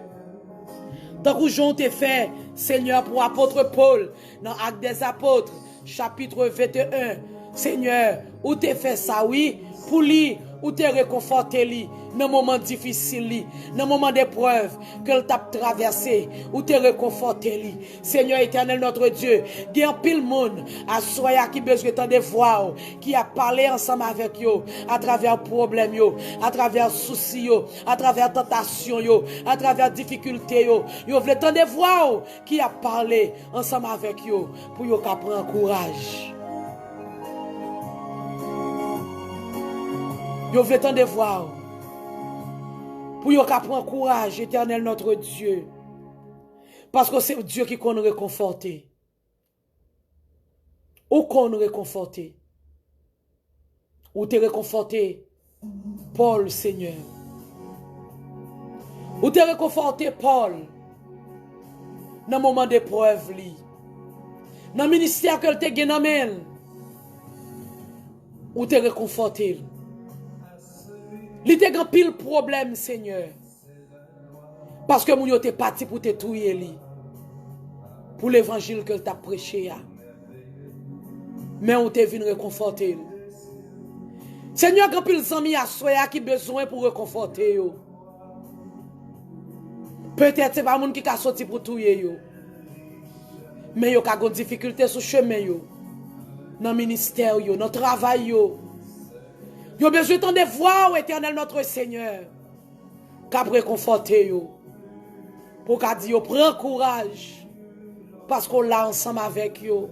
Tant que Jean t'ai fait, Seigneur, pour apôtre Paul, dans Actes des Apôtres, chapitre 21. Seigneur, où t'es fait ça, oui, pour lui, où t'es réconforté lui, dans moment difficile, dans moment d'épreuve que t'a traversé, où t'es réconforté lui. Seigneur éternel notre Dieu, il y a un pile monde à soya qui besoin de voir, qui a parlé ensemble avec yo, à travers problème yo, à travers soucis yo, à travers tentation yo, à travers difficulté yo, yo veut de voir qui a parlé ensemble avec yo, pour yo qu'a prendre courage. Yo veut tant de voir. Pour yo ka prendre courage, éternel notre Dieu. Parce que c'est Dieu qui qu'on réconforter. Ou qu'on réconforter. Ou te réconforter Paul, Seigneur. Ou te réconforter Paul. Dans le moment d'épreuve li. Dans le ministère que te gen nan men. Ou te réconforter. Li te grand pile problème, Seigneur. Parce que moun yo te parti pour te touyer li. Pour l'évangile que t'a prêché ya. Mais on te vient réconforter. Seigneur, grand pile zami a soya qui besoin pour réconforter yo. Peut-être c'est pas moun qui ka sorti pour touyer yo. Mais yo ka gon difficulté sur chemin yo. Dans ministère yo, dans travail yo. Yo besoin de voir, éternel notre Seigneur, qu'a réconforter yo. Pour qu'a dit yo, prends courage. Parce qu'on l'a ensemble avec yo.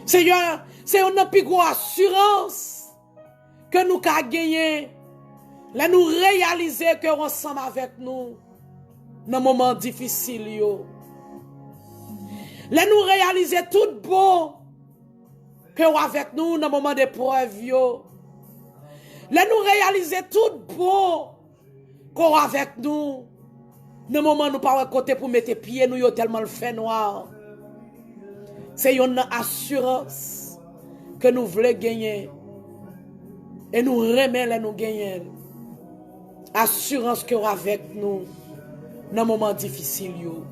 Seigneur, c'est une plus grosse assurance que nous qu'a gagné. Là nous réaliser que ensemble avec nous dans moment difficile yo. Là nous réaliser tout bon que avec nous dans moment d'épreuve yo. Là nous réaliser tout bon qu'on avec nous. Dans le moment où nous pas côté pour mettre pieds nous yo tellement le fait noir. C'est une assurance que nous voulons gagner. Et nous remettons nous gagner. Assurance que avec nous dans le moment difficile yo.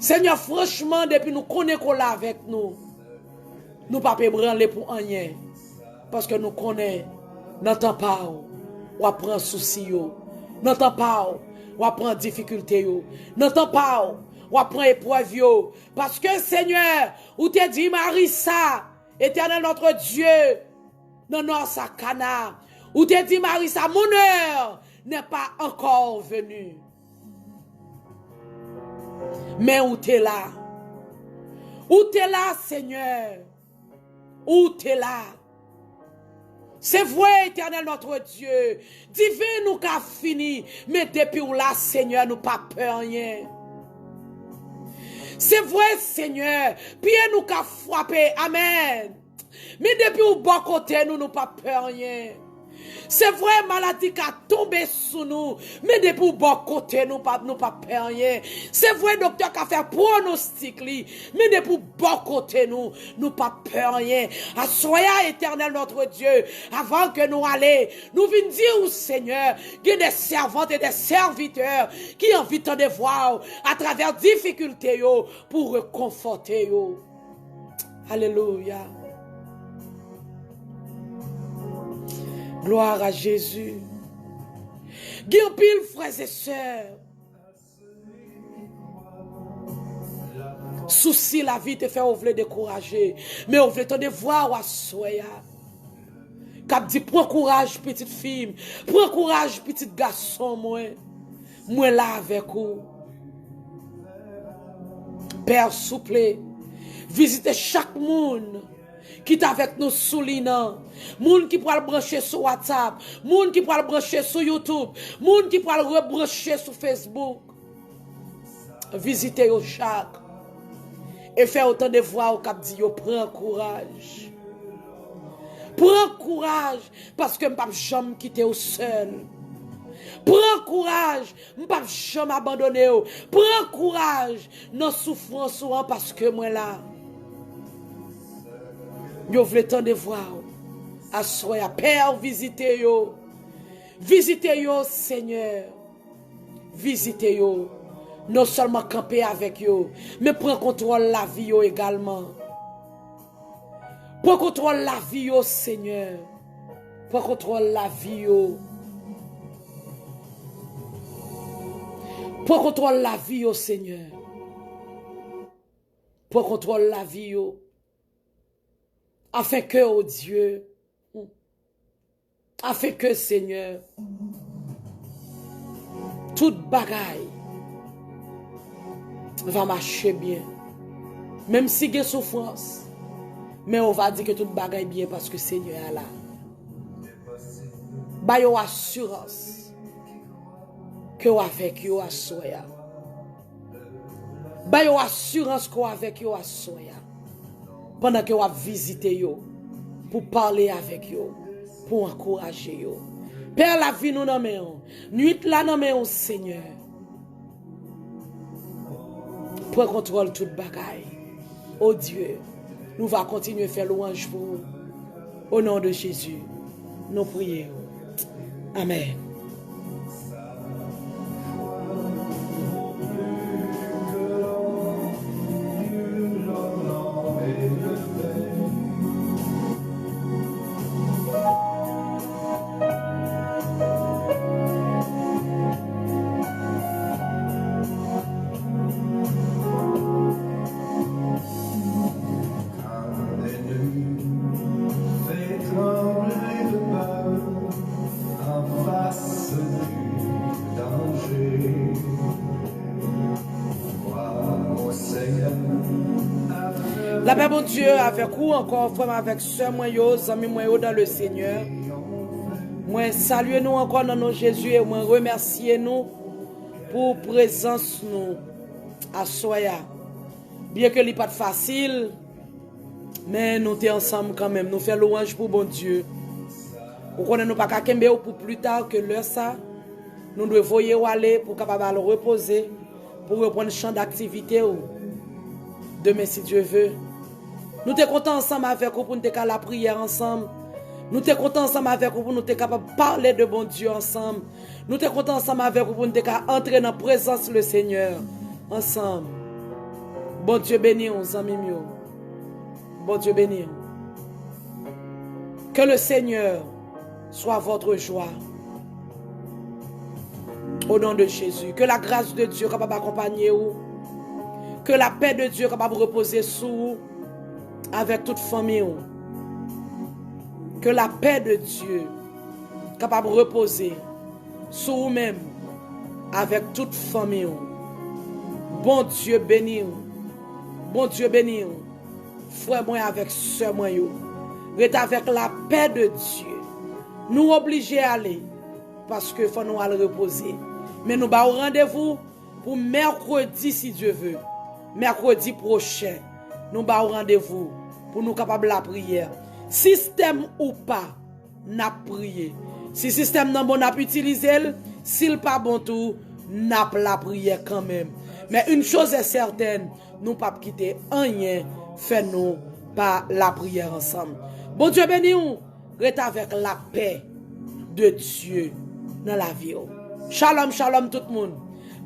Seigneur franchement depuis nous connaissons qu'on là avec nous. Nous pas peut branler pour rien parce que nous connaissons. N'entends pas ou apprend souci yo. N'entends pas ou apprend difficulté yo. N'entends pas ou apprend épreuve yo. Parce que Seigneur, ou te dit Marissa, éternel notre Dieu, non non sa cana. Ou te dit Marissa, mon heure n'est pas encore venue. Mais où t'es là? Où t'es là, Seigneur? Où t'es là? C'est vrai, éternel notre Dieu. Divin nous qu'a fini. Mais depuis où là, Seigneur, nous pas peur rien. C'est vrai, Seigneur. Pied nous qu'a frappé. Amen. Mais depuis où bon côté, nous pas peur rien. C'est vrai, maladie qui a tombé sous nous. Mais depuis bon côté, nous pas peur rien. C'est vrai, docteur qui a fait pronostic. Mais depuis bon côté, nous pas peur rien. À soya éternel notre Dieu. Avant que nous allions, nous venons dire au Seigneur, qu'il y a des servantes et des serviteurs qui ont envie de voir à travers difficultés pour réconforter. Alléluia. Gloire à Jésus. Guillaume, frères et sœurs. Souci la vie te fait ouvrir décourager. Mais on veut te voir à soya. Cap dit prends courage petite fille. Prends courage petit garçon moi là avec vous. Père souple. Visitez chaque monde qui est avec nous sous l'inan. Moun qui pourra le brancher sur WhatsApp, moun qui pourra le brancher sur YouTube, moun qui pourra le rebrancher sur Facebook. Visitez au chaque et faire autant de voix au cap dit yo prends courage. Prends courage parce que m'pas jamais quitter au seul. Prends courage, m'pas jamais abandonner. Prends courage, non souffrance parce que moi là. Yo vle tande voir. Assoya, Père, visitez yo. Visitez yo, Seigneur. Visitez yo. Non seulement camper avec yo, mais prends contrôle la vie yo également. Prends contrôle la vie yo, Seigneur. Prends contrôle la vie yo. Prends contrôle la vie yo, Seigneur. Prends contrôle la vie yo. Afin que, oh Dieu, afin que, Seigneur, toute bagaille va marcher bien. Même si il y a souffrance, mais on va dire que toute bagaille bien parce que Seigneur est là. Ba yo assurance que avec yo assoya. Ba yo assurance que avec yo assoya. Pendant que vous visitez yo, pour parler avec yo, pour encourager yo. Père, la vie nous nommons, nuit la nommons, Seigneur. Prends contrôle toute bagaille. Oh Dieu, nous va continuer à faire louange pour vous. Au nom de Jésus, nous prions. Amen. La paix, bon Dieu, avec vous encore, frère, avec soeur, moi, amis, moi, dans le Seigneur. Moi, saluez nous encore dans nos Jésus et moi, remerciez nous pour présence nous à Soya. Bien que ce n'est pas facile, mais nous sommes ensemble quand même. Nous faisons louange pour bon Dieu. Nous ne pouvons pas qu'à pour plus tard que l'heure ça. Nous devons aller pour capable reposer, pour reprendre le champ d'activité. Demain, si Dieu veut. Nous sommes contents ensemble avec vous pour nous faire la prière ensemble. Nous sommes contents ensemble avec vous pour nous être capables de parler de bon Dieu ensemble. Nous sommes contents ensemble avec vous pour nous entrer dans la présence du Seigneur ensemble. Bon Dieu béni, amis mieux. Bon Dieu béni. Que le Seigneur soit votre joie. Au nom de Jésus. Que la grâce de Dieu capable d'accompagner vous. Que la paix de Dieu capable de reposer sur vous. Avec toute famille. Que la paix de Dieu capable de reposer sur vous-même. Avec toute famille. Bon Dieu béni. Bon Dieu béni. Frère moi avec soeur moi. Reste avec la paix de Dieu. Nous obligés à aller. Parce que faut nous aller reposer. Mais nous avons rendez-vous pour mercredi si Dieu veut. Mercredi prochain. Nous avons rendez-vous pour nous capables la prière. Système ou pas, n'a prié. Si système non bon, n'a utilisé, s'il pas bon tout, n'a la prière quand même. Mais une chose est certaine, nous pas quitter rien, fait nous par la prière ensemble. Bon Dieu béni nous, reste avec la paix de Dieu dans la vie. Shalom, shalom tout le monde.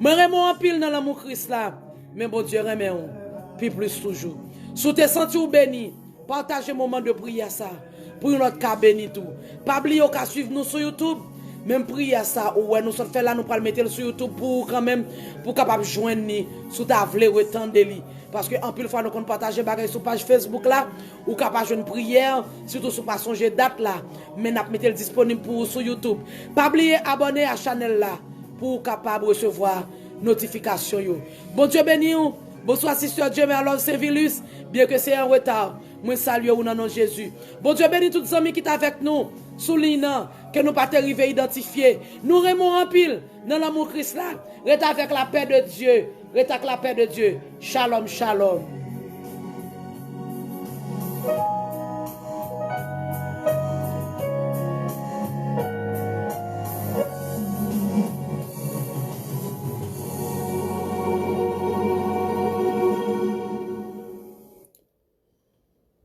Je remercie en pile dans l'amour Christ là, mais bon Dieu remercie puis plus toujours. Si tu es senti ou béni, partagez un moment de prière ça. Pour notre cas béni tout. Pas oublier qu'à suivre nous sur YouTube. Même prière ça. Ou nous sommes fait là, nous allons mettre sur YouTube pour quand même, pour capable joindre ni, sous ta vle retendre li. Parce que en plus fois nous qu'on partager bagay sur page Facebook là, ou capable joindre prière, surtout sur pas songer date là. Mais n'a mettre disponible pour sur YouTube. Pas oublier abonner à la chaîne là pour capable recevoir notification yo. Bon Dieu béni vous. Bonsoir, sister Dieu, mais alors c'est Vilus, bien que c'est en retard. Moi, salue au nom de Jésus. Bon Dieu, bénis tous les amis qui sont avec nous, souligne que nous ne pas arriver à identifier. Nous remons en pile dans l'amour Christ là. Reste avec la paix de Dieu. Reste avec la paix de Dieu. Shalom, shalom.